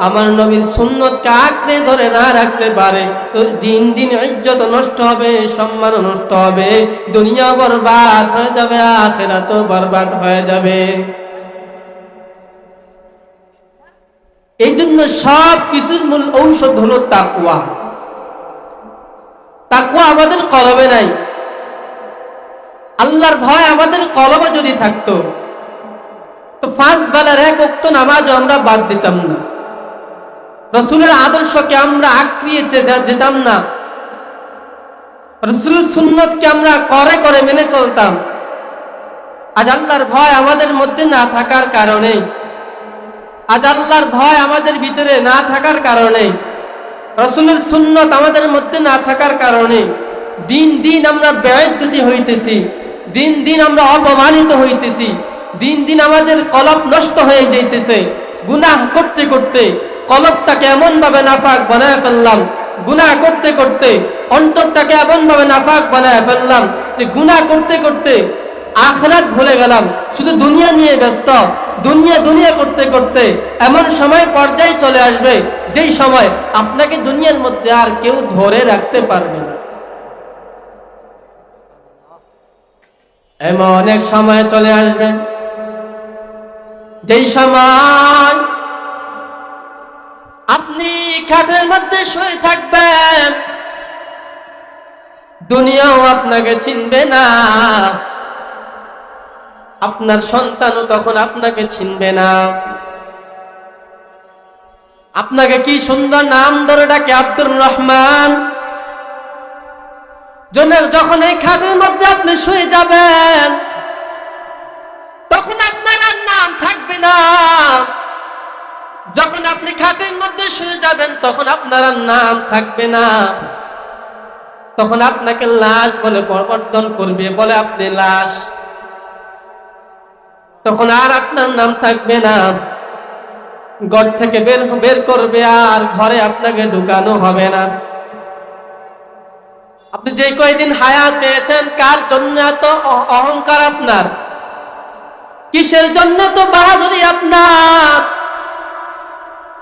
আমার নবীর সুন্নতকে আঁকড়ে ধরে না রাখতে পারে, তো দিন দিন ইজ্জত নষ্ট হবে, সম্মান নষ্ট হবে, দুনিয়া বরবাদ হয়ে যাবে, আখিরাতও বরবাদ হয়ে যাবে। এই জন্য সব কিছুর মূল ঔষধ হলো তাকওয়া। তাকওয়া আমাদের কলবে নাই। আল্লাহর ভয় আমাদের কলবে যদি থাকতো তো 5 বেলার 1 ওয়াক্ত নামাজও আমরা বাদ দিতাম না, রাসূলের আদর্শকে আমরা আঁকড়িয়ে যেতাম না, রাসূলের সুন্নতকে আমরা করে করে মেনে চলতাম। আজ আল্লাহর ভয় আমাদের মধ্যে না থাকার কারণে, আজ আল্লাহর ভয় আমাদের ভিতরে না থাকার কারণে, রাসূলের সুন্নত আমাদের মধ্যে না থাকার কারণে দিন দিন আমরা বেইজ্জতি হইতেছি, দিন দিন আমরা অপমানিত হইতেছি, দিন দিন আমাদের কলব নষ্ট হয়ে যাইতেছে। গুনাহ করতে করতে কলবটাকে এমন ভাবে নাপাক বানায় ফেললাম, গুনাহ করতে করতে অন্তরটাকে এমন ভাবে নাপাক বানায় ফেললাম যে গুনাহ করতে করতে আখিরাত ভুলে গেলাম, শুধু দুনিয়া নিয়ে ব্যস্ত। দুনিয়া দুনিয়া করতে করতে এমন সময় পর্যায়ে চলে আসবে যেই সময় আপনাকে দুনিয়ার মধ্যে আর কেউ ধরে রাখতে পারবে না। এমন এক সময় চলে আসবে যেই সময় আপনি খাটের মধ্যে শুয়ে থাকবেন, দুনিয়াও আপনাকে চিনবে না, আপনার সন্তানও তখন আপনাকে চিনবে না। আপনাকে কি সুন্দর নাম ধরে ডাকে, আব্দুর রহমান। যখন এই খাটের মধ্যে আপনি শুয়ে যাবেন তখন আপনার আর নাম থাকবে না। যখন আপনি খাটের যাবেন তখন আপনার আর নাম থাকবে না, তখন আপনাকে লাশ বলে প্রবর্তন করবে, বলে আপনি লাশ, তখন আর আপনার নাম থাকবে না। ঘর থেকে বের করবে, আর ঘরে আপনাকে ঢুকানো হবে না। আপনি যে কয়দিন হায়াত পেয়েছেন, কার জন্য এত অহংকার আপনার? কিসের জন্য তো বাহাদুরি আপনার?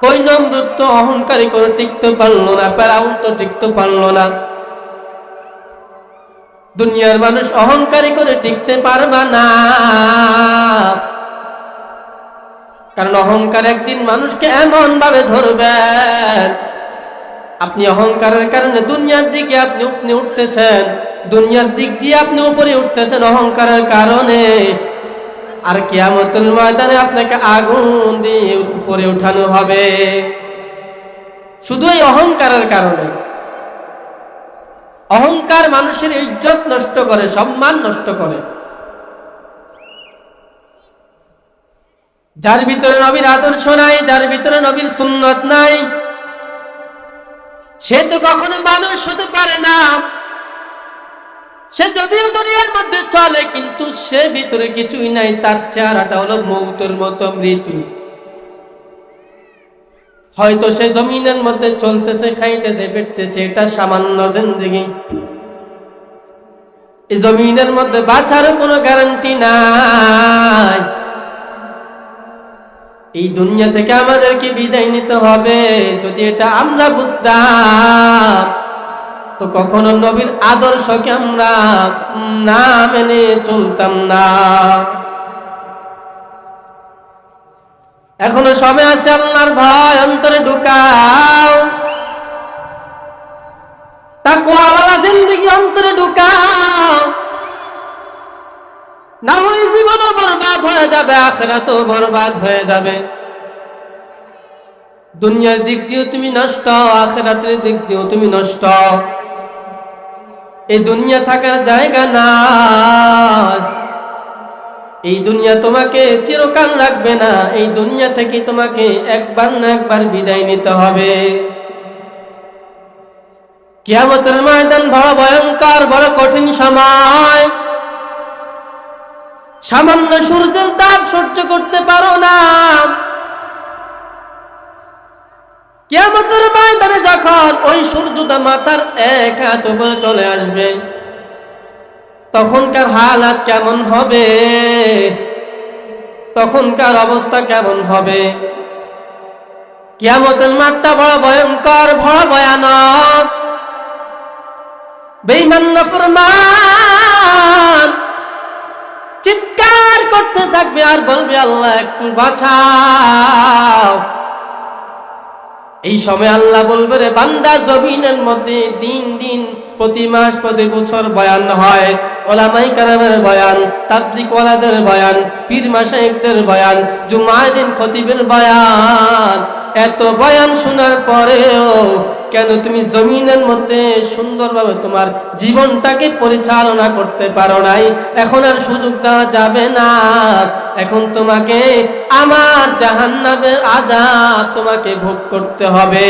কই নমরুদ তো অহংকারী করে টিকতে পারলো না, ফেরাউন তো টিকতে পারলো না। দুনিয়ার মানুষ অহংকারী করে টিকতে পারবা না, কারণ অহংকার একদিন মানুষকে এমন ভাবে ধরবেন, আপনি অহংকারের কারণে দুনিয়ার দিকে আপনি উঠতেছেন, দুনিয়ার দিক দিয়ে আপনি উপরে উঠতেছেন অহংকারের কারণে, আর কিয়ামতের ময়দানে আপনাকে আগুন দিয়ে উপরে উঠানো হবে শুধু এই অহংকারের কারণে। অহংকার মানুষের ইজ্জত নষ্ট করে, সম্মান নষ্ট করে। যার ভিতরে নবীর আদর্শ নাই, যার ভিতরে নবীর সুন্নত নাই, সে তো কখনো মানুষ হতে পারে না। সে যদিও দুনিয়ার মধ্যে চলে, কিন্তু সে ভিতরে কিছুই নাই, তার চেহারাটা হলো মৌতের মতো মৃত্যু। হয়তো সে জমিনের মধ্যে চলতেছে, খাইতেছে, পেটতেছে, এটা সামান্য জিন্দেগি। এই জমিনের মধ্যে বাঁচার কোনো গ্যারান্টি নাই। এই দুনিয়া থেকে আমাদেরকে বিদায় নিতে হবে। যদি এটা আমরা বুঝতাম, তো কখনো নবীর আদর্শকে আমরা না মেনে চলতাম না। এখনো সময় আছে, আল্লাহর ভয় অন্তরে ঢুকাও, তাকওয়াওয়ালা জিন্দেগি অন্তরে ঢুকাও, না হয় জীবনও বরবাদ হয়ে যাবে, আখিরাতও বরবাদ হয়ে যাবে। দুনিয়ার দিক দিয়েও তুমি নষ্ট, আখিরাতের দিক দিয়েও তুমি নষ্ট। এই দুনিয়া থাকার জায়গা না, এই দুনিয়া তোমাকে চিরকাল রাখবে না। এই দুনিয়া থেকে তোমাকে একবার না একবার বিদায় নিতে হবে। কিয়ামতের ময়দান বড় ভয়ঙ্কর, বড় কঠিন সময়। সামান্য সূর্যের তাপ সহ্য করতে পারো না। কিয়ামতের ময়দানে যখন ওই সূর্যটা মাথার এক হাত উপরে চলে আসবে, তখনকার হালাত কেমন হবে, তখনকার অবস্থা কেমন হবে? কিয়ামতের মাঠটা বড় ভয়ঙ্কর, বড় ভয়ানক। বেঈমান নাফরমান চিৎকার করতে থাকবে আর বলবে, আল্লাহ একটু বাঁচাও। এই সময় আল্লাহ বলবে, রে বান্দা, জমিনের মধ্যে দিন দিন, প্রতি মাস, প্রতি বছর বয়ান হয়, ওলামাই কেরামের বয়ান, তাবলীগ ওয়ালাদের বয়ান, পীর মাশায়েখদের বয়ান, জুমার দিন খতিবের বয়ান। এত বয়ান শোনার পরেও কেন তুমি জমিনের মধ্যে সুন্দরভাবে তোমার জীবনটাকে পরিচালনা করতে পারো নাই? এখন আর সুযোগ দেওয়া যাবে না। এখন তোমাকে আমার জাহান্নামের আযাব তোমাকে ভোগ করতে হবে।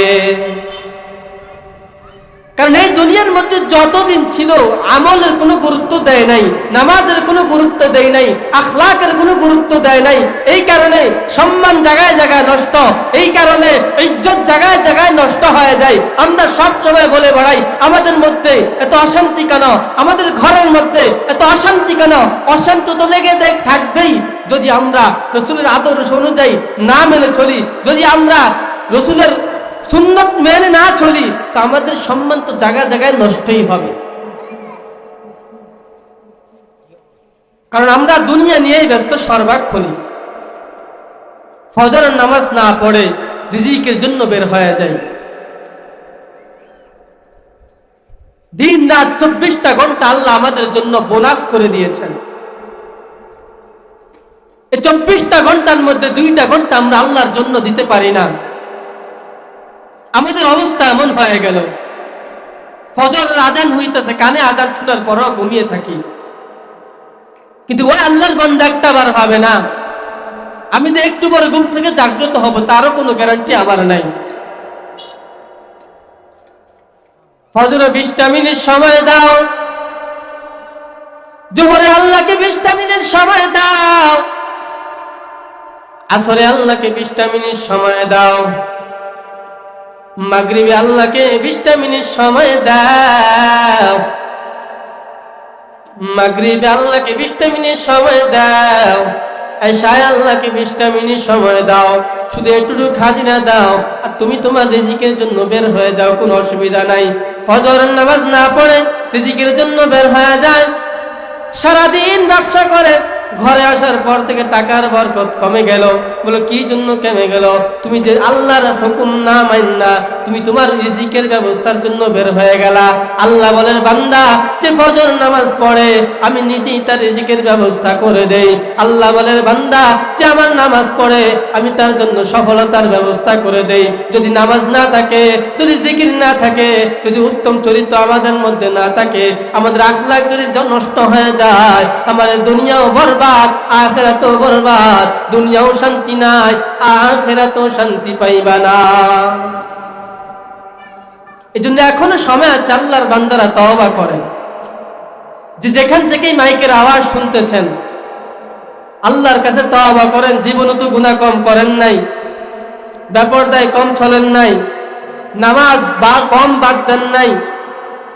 কারণ এই দুনিয়ার মধ্যে যতদিন ছিল, আমলের কোনো গুরুত্ব দেয় নাই, নামাজের কোনো গুরুত্ব দেয় নাই, আখলাকের কোনো গুরুত্ব দেয় নাই। এই কারণে সম্মান জায়গায় জায়গায় নষ্ট, এই কারণে ইজ্জত জায়গায় জায়গায় নষ্ট হয়ে যায়। আমরা সব সময় বলে বেড়াই, আমাদের মধ্যে এত অশান্তি কেন, আমাদের ঘরের মধ্যে এত অশান্তি কেন? অশান্তি তো লেগে থাকবেই যদি আমরা রাসূলের আদর্শ অনুযায়ী না মেনে চলি, যদি আমরা রাসূলের সুন্নাত মেনে না চলি, তো আমাদের সম্মান তো জায়গা জায়গায় নষ্টই হবে। কারণ আমরা দুনিয়া নিয়েই ব্যস্ত সর্বাক্ষণই। ফজরের নামাজ না পড়ে রিজিকের জন্য বের হয়ে যায়। দিন রাত 24টা ঘন্টা আল্লাহ আমাদের জন্য বোনাস করে দিয়েছেন। এই 24টা ঘন্টার মধ্যে 2টা ঘন্টা আমরা আল্লাহর জন্য দিতে পারি না। আমাদের অবস্থা এমন হয়ে গেল, ফজরের আজান হইতেছে, কানে আজান শোনার পরও ঘুমিয়ে থাকি। কিন্তু ওই আল্লাহর বান্দা একটা বার ভাবে না, আমি তো একটু পরে ঘুম থেকে জাগ্রত হব, তারও কোনো গ্যারান্টি আমার নাই। ফজরে 20টা মিনিট সময় দাও, জোহরে আল্লাহকে 20টা মিনিট সময় দাও, আসরে আল্লাহকে 20টা মিনিট সময় দাও, মাগরিবে আল্লাহকে 20টা মিনিট সময় দাও, মাগরিবে আল্লাহকে 20টা মিনিট সময় দাও, এশায় আল্লাহকে 20টা মিনিট সময় দাও। শুধু একটু খাজিনা দাও আর তুমি তোমার রিজিকের জন্য বের হয়ে যাও, কোনো অসুবিধা নাই। ফজরের নামাজ না পড়ে রিজিকের জন্য বের হয়ে যায়, সারাদিন ব্যবসা করে, ঘরে আসার পর থেকে টাকার বরকত কমে গেল। বলো কি জন্য কমে গেল? তুমি যে আল্লাহর হুকুম না মাননা, তুমি তোমার রিজিকের ব্যবস্থার জন্য বের হয়ে গেলা। আল্লাহ বলেন বান্দা যে ফজর নামাজ পড়ে আমি নিজেই তার রিজিকের ব্যবস্থা করে দেই। আল্লাহ বলেন বান্দা যে আমার নামাজ পড়ে আমি তার জন্য সফলতার ব্যবস্থা করে দেই। যদি নামাজ না থাকে, যদি জিকির না থাকে, যদি উত্তম চরিত্র আমাদের মধ্যে না থাকে, আমাদের আখলাক যদি নষ্ট হয়ে যায়, আমাদের দুনিয়াও বরবাদ, আখিরাতও বরবাদ। দুনিয়াও শান্তি নাই, আখিরাতও শান্তি পাইবা না। এজন্য এখনো সময় আছে, আল্লাহর বান্দারা তওবা করেন। যে যেখান থেকেই মাইকের আওয়াজ শুনতেছেন, আল্লাহর কাছে তওবা করেন। জীবনে তো গুনাহ কম করেন নাই, বেপরদায় কম চলেন নাই, নামাজ বা কম বাদ দেন নাই।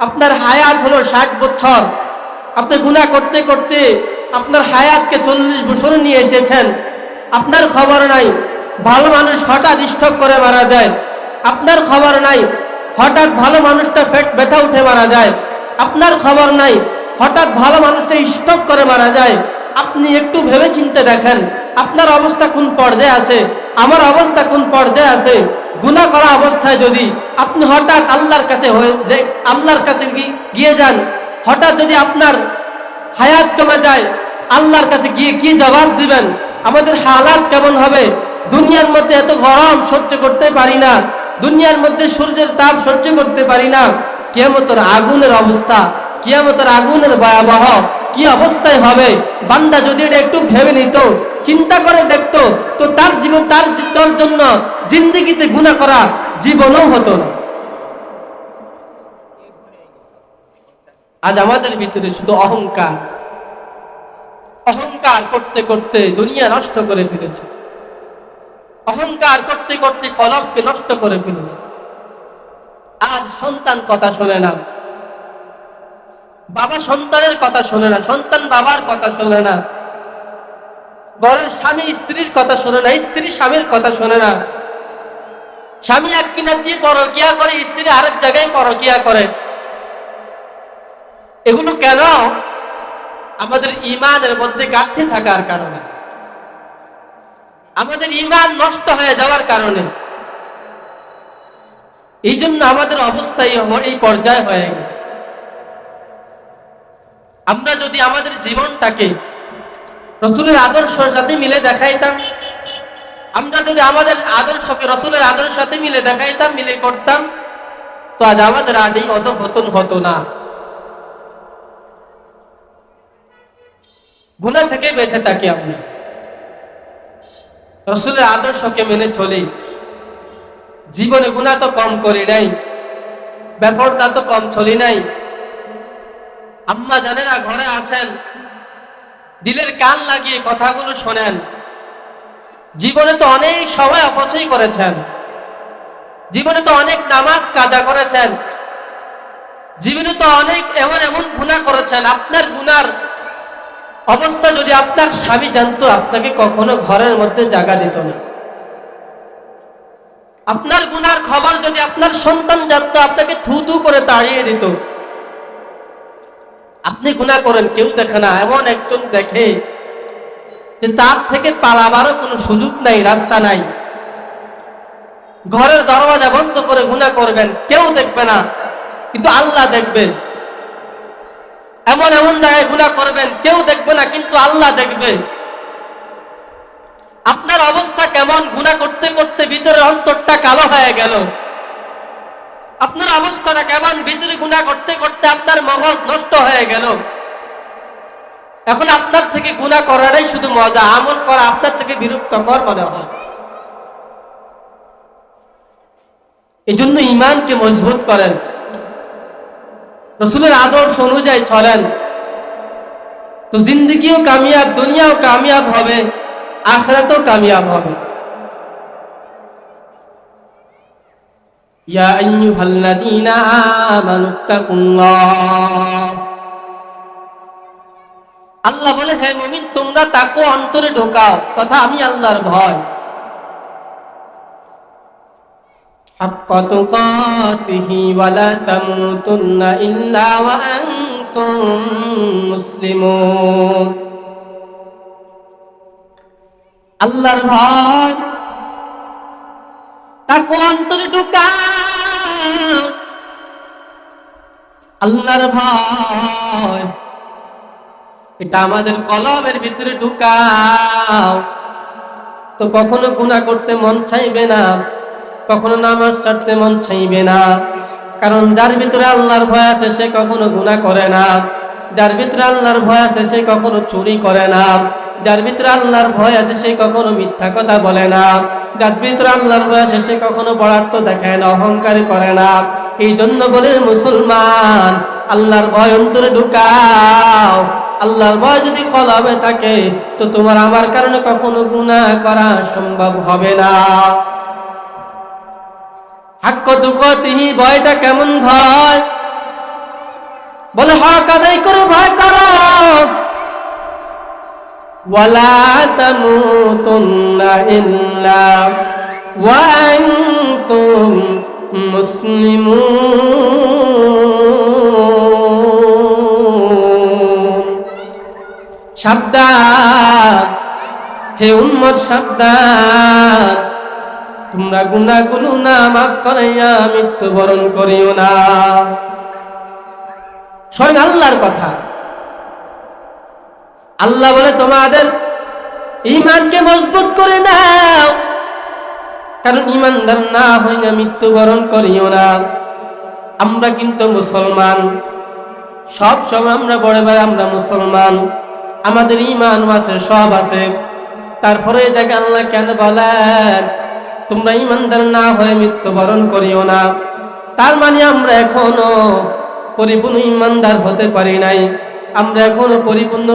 আপনার হায়াত হলো 60 বছর, আপনি গুনাহ করতে করতে আপনার হায়াতকে 40 বছর নিয়ে এসেছেন। আপনার খবর নাই ভালো মানুষ হঠাৎ স্ট্রোক করে মারা যায়, আপনার খবর নাই হঠাৎ ভালো মানুষটা পেট ব্যথা উঠে মারা যায়, আপনার খবর নাই হঠাৎ ভালো মানুষটা স্ট্রোক করে মারা যায়। আপনি একটু ভেবে চিন্তে দেখেন আপনার অবস্থা কোন পর্যায়ে আছে, আমার অবস্থা কোন পর্যায়ে আছে। গুনাহ করা অবস্থায় যদি আপনি হঠাৎ আল্লাহর কাছে গিয়ে যান, হঠাৎ যদি আপনার হায়াত কমে যায়, আল্লাহর কাছে গিয়ে কি জবাব দিবেন? আমাদের হালাত কেমন হবে? দুনিয়ার মধ্যে এত গরম সহ্য করতে পারি না, দুনিয়ার মধ্যে সূর্যের তাপ সহ্য করতে পারি না। কিয়ামতের আগুনের অবস্থা, কিয়ামতের আগুনের ভয়াবহ কি অবস্থায় হবে। বান্দা যদি এটা একটু ভেবে নিত, চিন্তা করে দেখতো, তো তার জীবন তার জন্য জিন্দেগিতে গুনাহ করা জীবনও হতো না। আজ আমাদের ভিতরে শুধু অহংকার, অহংকার করতে করতে দুনিয়া নষ্ট করে ফেলেছে, অহংকার করতে করতে কলবকে নষ্ট করে ফেলেছে। আজ সন্তান কথা শোনে না, বাবা সন্তানের কথা শোনে না, সন্তান বাবার কথা শোনে না, ঘরের স্বামী স্ত্রীর কথা শোনে না, স্ত্রী স্বামীর কথা শোনে না। স্বামী এক কিনা দিয়ে পরকিয়া করে, স্ত্রী আরেক জায়গায় পরকিয়া করে। এগুলো কেন? আমাদের ঈমানের মধ্যে ঘাটতি থাকার কারণে, আমাদের ঈমান নষ্ট হয়ে যাওয়ার কারণে। এই জন্য আমাদের অবস্থা এই পর্যায়ে হয়ে গেছে। আমরা যদি আমাদের জীবনটাকে রাসূলের আদর্শের সাথে মিলে দেখাইতাম, আমরা যদি আমাদের আদর্শকে রাসূলের আদর্শের সাথে মিলে দেখাইতাম, মিলে করতাম, তো আজ আমাদের আজ এই অধঃপতন হতো না। গুনাহ থেকে বেঁচে থাকি আমরা, রাসূলের আদর্শকে মেনে চলি। জীবনে গুনাহ তো কম করি নাই, বেপরদা তো কম চলি নাই। আম্মা জানেরা ঘরে আছেন, দিলের কান লাগিয়ে কথাগুলো শোনেন। জীবনে তো অনেক সময় অপচয় করেছেন, জীবনে তো অনেক নামাজ কাজা করেছেন, জীবনে তো অনেক এমন এমন গুনাহ করেছেন। আপনার গুনার অবস্থা যদি আপনার স্বামী জানতো, আপনাকে কখনো ঘরের মধ্যে জায়গা দিত না। আপনার গুনার খবর যদি আপনার সন্তান জানতো, আপনাকে থু থু করে তাড়িয়ে দিত। আপনি গুনাহ করেন, কেউ দেখে না, এমন একজন দেখে যে তার থেকে পালাবারও কোনো সুযোগ নাই, রাস্তা নাই। ঘরের দরওয়াজা বন্ধ করে গুনাহ করবেন, কেউ দেখবে না, কিন্তু আল্লাহ দেখবেন। এমন এমন জায়গায় গুনাহ করবেন, কেউ দেখবে না, কিন্তু আল্লাহ দেখবে। আপনার অবস্থা কেমন? গুনাহ করতে করতে ভিতরের অন্তরটা কালো হয়ে গেল। আপনার অবস্থাটা কেমন? ভিতরে গুনাহ করতে করতে আপনার মগজ নষ্ট হয়ে গেল। এখন আপনার থেকে গুনাহ করাটাই শুধু মজা, আমল করা আপনার থেকে বিরক্তকর মনে হয়। এই জন্য ঈমানকে মজবুত করেন। রসুলের আদর্শ অনুযায়ী চলেন, তো জিন্দগিও কামিয়াব, দুনিয়াও কামিয়াব হবে, আখিরাতেও কামিয়াব হবে। ইয়া আইয়ুহাল্লাযীনা আমানুত্তাকুল্লাহ, আল্লাহ বলে হে মুমিন তোমরা তাকওয়া অন্তরে ঢোকাও, তথা আমি আল্লাহর ভয়। হাক্কা তুকাতিহি ওয়া লা তামুতুন্না ইল্লা ওয়া আনতুম মুসলিমুন। আল্লাহর ভয় তাকওয়া অন্তরে ঢোকাও, আল্লাহর ভয় এটা আমাদের কলবের ভিতরে ঢুকাও, তো কখনো গুনাহ করতে মন চাইবে না, কখনো নামাজ ছাড়তে মন চাইবে না। কারণ যার ভিতরে আল্লাহর ভয় আছে সে কখনো গুনাহ করে না, যার ভিতরে আল্লাহর ভয় আছে সে কখনো চুরি করে না, যার ভিতরে আল্লাহর ভয় আছে সে কখনো মিথ্যা কথা বলে না, যার ভিতরে আল্লাহর ভয় আছে সে কখনো বড়াত্ব দেখায় না, অহংকার করে না। এই জন্য বলে মুসলমান আল্লাহর ভয় অন্তরে ঢুকাও। আল্লাহর ভয় যদি কলবে থাকে তো তোমার আমার কারণে কখনো গুনাহ করা সম্ভব হবে না। হাক্কা তুকাতিহি, ভয়টা কেমন ভয়? বলে হক আদায় করে ভয় করো। ওয়ালা তামুতুন্না ইল্লা ওয়া আনতুম মুসলিমুন। সাবধান হে উম্মত, সাবধান, তোমরা গুনাহগুলো না মাফ করাইয়া মৃত্যুবরণ করিও না। স্বয়ং আল্লাহর কথা। আল্লাহ বলে তোমাদের ঈমানকে মজবুত করে দাও, কারণ ঈমানদার না হইয়া মৃত্যুবরণ করিও না। আমরা কিন্তু মুসলমান, সব সময় আমরা বড় ভাই আমরা মুসলমান, আমাদের ঈমান আছে, সব আছে, তারপরে এই জায়গায় আল্লাহ কেন বলেন তোমরা ঈমানদার না হয়ে মৃত্যুবরণ করিও না? তার মানে আমরা এখনো পরিপূর্ণ ঈমানদার হতে পারি নাই, আমরা এখনো পরিপূর্ণ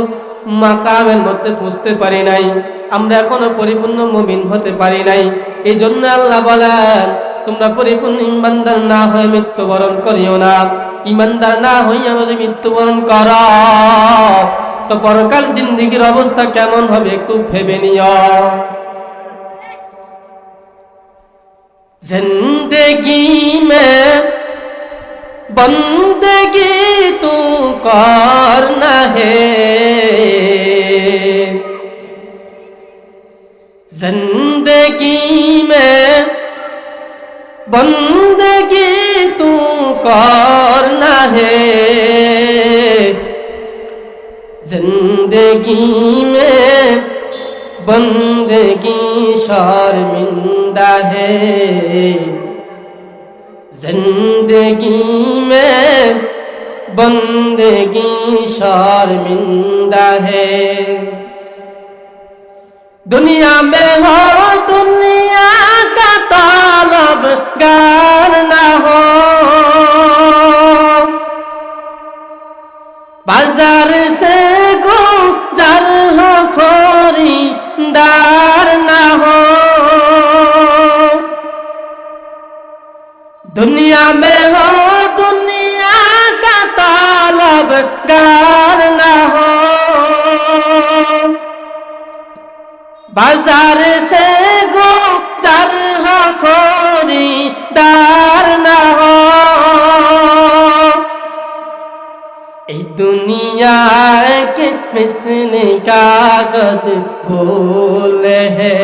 মাকামের মধ্যে পৌঁছতে পারি নাই, আমরা এখনো পরিপূর্ণ মুমিন হতে পারি নাই। এই জন্য আল্লাহ বলেন তোমরা পরিপূর্ণ ঈমানদার না হয়ে মৃত্যুবরণ করিও না। ঈমানদার না হইয়া যদি মৃত্যুবরণ করো তো পরকাল জিন্দেগির অবস্থা কেমন হবে একটু ভেবে নিও। जिंदगी में बंदगी तू करना है, जिंदगी में बंदगी तू करना है, जिंदगी में बंदगी शर्मिंदा है, जिंदगी में बंदगी शर्मिंदा है। दुनिया में हो दुनिया का तलबगार ना हो, बाजार से गुजर हो खोरीदार ना हो। दुनिया में हो दुनिया का तलबगार ना हो, बाजार से गुजर हो खोरीदार ना हो। दुनिया के मिसल कागज फूल है,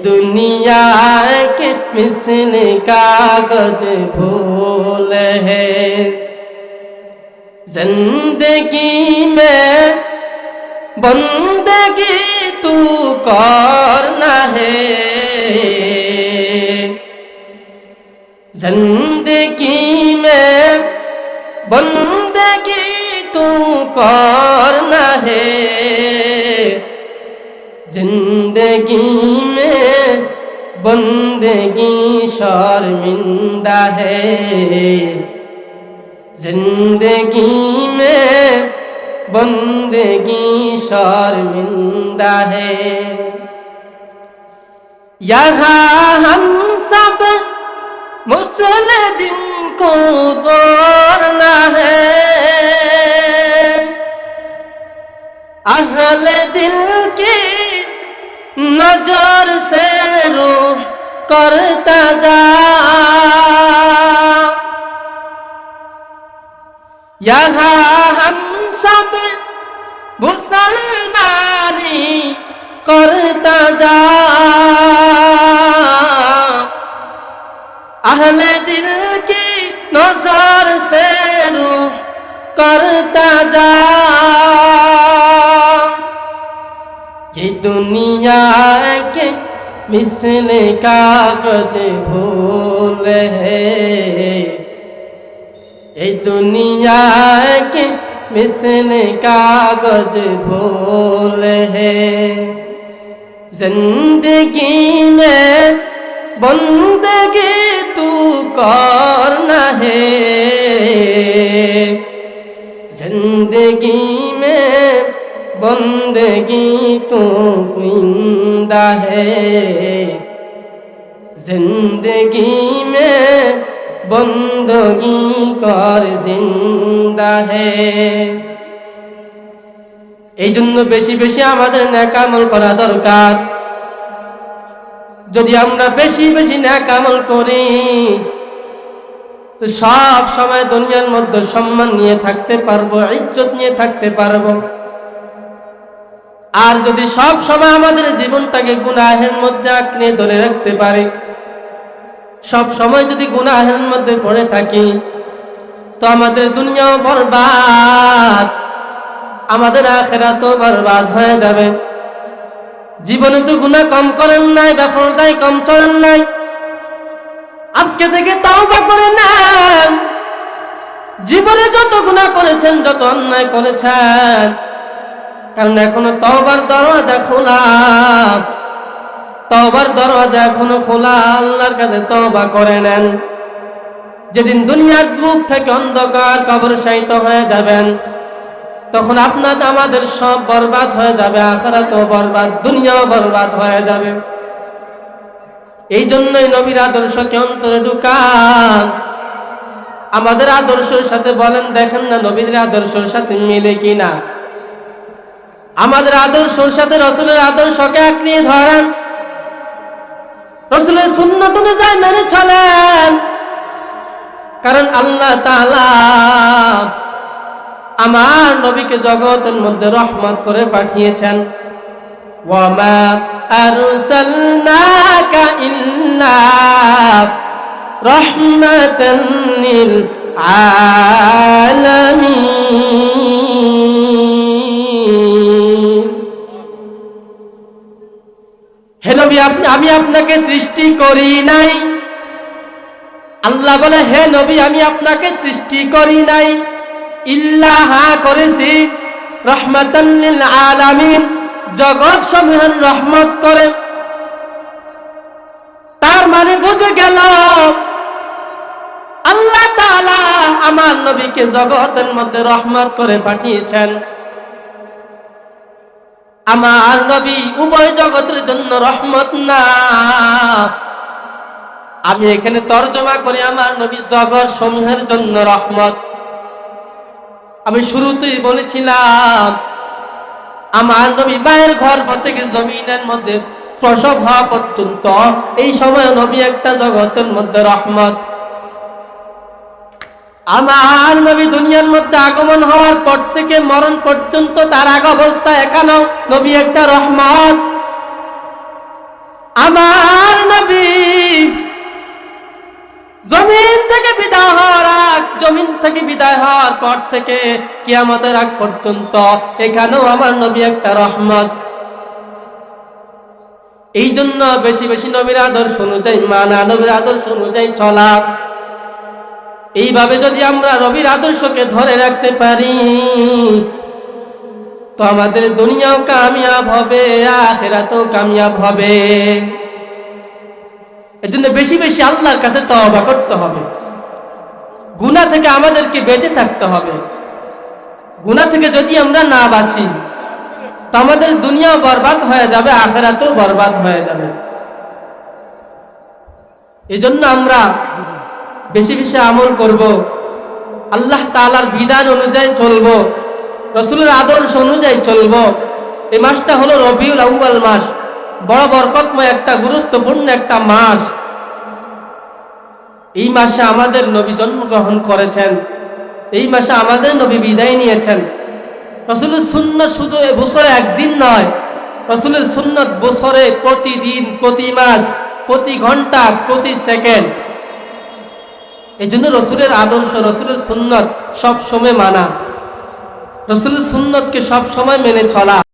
दुनिया के मिसल कागज फूल है, जिंदगी में बंदगी तू करना है, जिंदगी में बंदगी तू करना है, जिंदगी में बंदगी शर्मिंदा है, जिंदगी में बंदगी शर्मिंदा है। यहाँ हम सब मुस्लिम को तोड़ना है, अहले दिल की नजर से रूह करता जा। यहाँ हम सब मुसलमानी करता जा, अहले दिल की नजर से रूह करता जा। ये दुनिया के मिसले कागज भूल है, ये दुनिया के मिसले कागज भूल है। जिंदगी में बंदगी तू करना है, जिंदगी में बंदगी तू जिंदा है, जिंदगी में बंदगी कर जिंदा है। এই জন্য বেশি বেশি আমাদের নেক আমল করা দরকার। যদি আমরা বেশি বেশি নেক আমল করি তো সব সময় দুনিয়ার মধ্যে সম্মান নিয়ে থাকতে পারবো, ইজ্জত নিয়ে থাকতে পারবো। আর যদি সব সময় আমাদের জীবনটাকে গুনাহের মধ্যে আঁকড়ে ধরে রাখতে পারি, সব সময় যদি গুনাহের মধ্যে পড়ে থাকি তো আমাদের দুনিয়াও বরবাদ, আমাদের আখিরাতও বরবাদ হয়ে যাবে। জীবনে তো গুনাহ কম করেন নাই, বেপরদাই কম চলেন নাই, আজকে থেকে তওবা করে নেন। জীবনে যত গুনাহ করেছেন, যত অন্যায় করেছেন, কারণ এখনো তওবার দরওয়াজা খোলা, তওবার দরওয়াজা এখনো খোলা। আল্লাহর কাছে তওবা করে নেন। যেদিন দুনিয়ার বুক থেকে অন্ধকার কবর শায়িত হয়ে যাবেন, তখন আপনার আমাদের সব বরবাদ হয়ে যাবে, আখিরাতও বরবাদ, দুনিয়াও বরবাদ হয়ে যাবে। এই জন্যই নবীর আদর্শকে অন্তরে ঢুকান। আমাদের আদর্শের সাথে বলেন, দেখেন না নবীর আদর্শের সাথে মিলে কিনা। আমাদের আদর্শের সাথে রাসূলের আদর্শকে আঁকড়িয়ে ধরেন, রাসূলের সুন্নাত অনুযায়ী মেনে চলেন। কারণ আল্লাহ তাআলা আমার নবীকে জগতের মধ্যে রহমত করে পাঠিয়েছেন। ওয়ামা আরসালনাকা ইল্লা রাহমাতান লিল আলামিন। হে নবী, আমি আপনাকে সৃষ্টি করি নাই। আল্লাহ বলে, হে নবী, আমি আপনাকে সৃষ্টি করি নাই, ইল্লা হা করেছি রাহমাতান লিল আলামিন, জগৎ সমূহের রহমত করে। তার মানে বুঝে গেল আল্লাহ তাআলা আমার নবীকে জগতের মধ্যে রহমত করে পাঠিয়েছেন। আমার নবী উভয় জগতের জন্য রহমত না। আমি এখানে তরজমা করি, আমার নবী জগৎ সমূহের জন্য রহমত। আমি শুরুতেই বলেছিলাম আমার নবী মায়ের গর্ভ থেকে জমিনের মধ্যে প্রসব হওয়া পর্যন্ত এই সময় নবী একটা জগতের মধ্যে রহমত। আমার নবী দুনিয়ার মধ্যে আগমন হওয়ার পর থেকে মরণ পর্যন্ত তার আগ অবস্থা এখানেও নবী একটা রহমত। আমার নবী জমিন থেকে বিদায় হওয়ার আগ, জমিন থেকে বিদায় হওয়ার পর থেকে কিয়ামতের আগ পর্যন্ত এখানেও আমার নবী একটা রহমত। এই জন্য বেশি বেশি নবীর আদর্শ অনুযায়ী মানা, নবীর আদর্শ অনুযায়ী চলা। এইভাবে যদি আমরা নবীর আদর্শকে ধরে রাখতে পারি তো আমাদের দুনিয়াও কামিয়াব হবে, আখিরাতেও কামিয়াব হবে। এজন্য বেশি বেশি আল্লাহর কাছে তওবা করতে হবে। গুনাহ থেকে আমাদেরকে বেঁচে থাকতে হবে। গুনাহ থেকে যদি আমরা না বাঁচি তো আমাদের দুনিয়া বরবাদ হয়ে যাবে, আখিরাতেও বরবাদ হয়ে যাবে। এজন্য আমরা বেশি বেশি আমল করব, আল্লাহ তাআলার বিধান অনুযায়ী চলব, রাসূলের আদর্শ অনুযায়ী চলব। এই মাসটা হলো রবিউল আউয়াল মাস, বড় বরকতময় একটা গুরুত্বপূর্ণ একটা মাস। এই মাসে আমাদের নবী জন্মগ্রহণ করেছেন, এই মাসে আমাদের নবী বিদায় নিয়েছেন। রাসূলের সুন্নাত শুধু বছরে একদিন নয়, রাসূলের সুন্নাত বছরে প্রতিদিন, প্রতি মাস, প্রতি ঘন্টা, প্রতি সেকেন্ড। এই জন্য রাসূলের আদর্শ, রাসূলের সুন্নাত সব সময় মানা, রাসূলের সুন্নাতকে সব সময় মেনে চলা।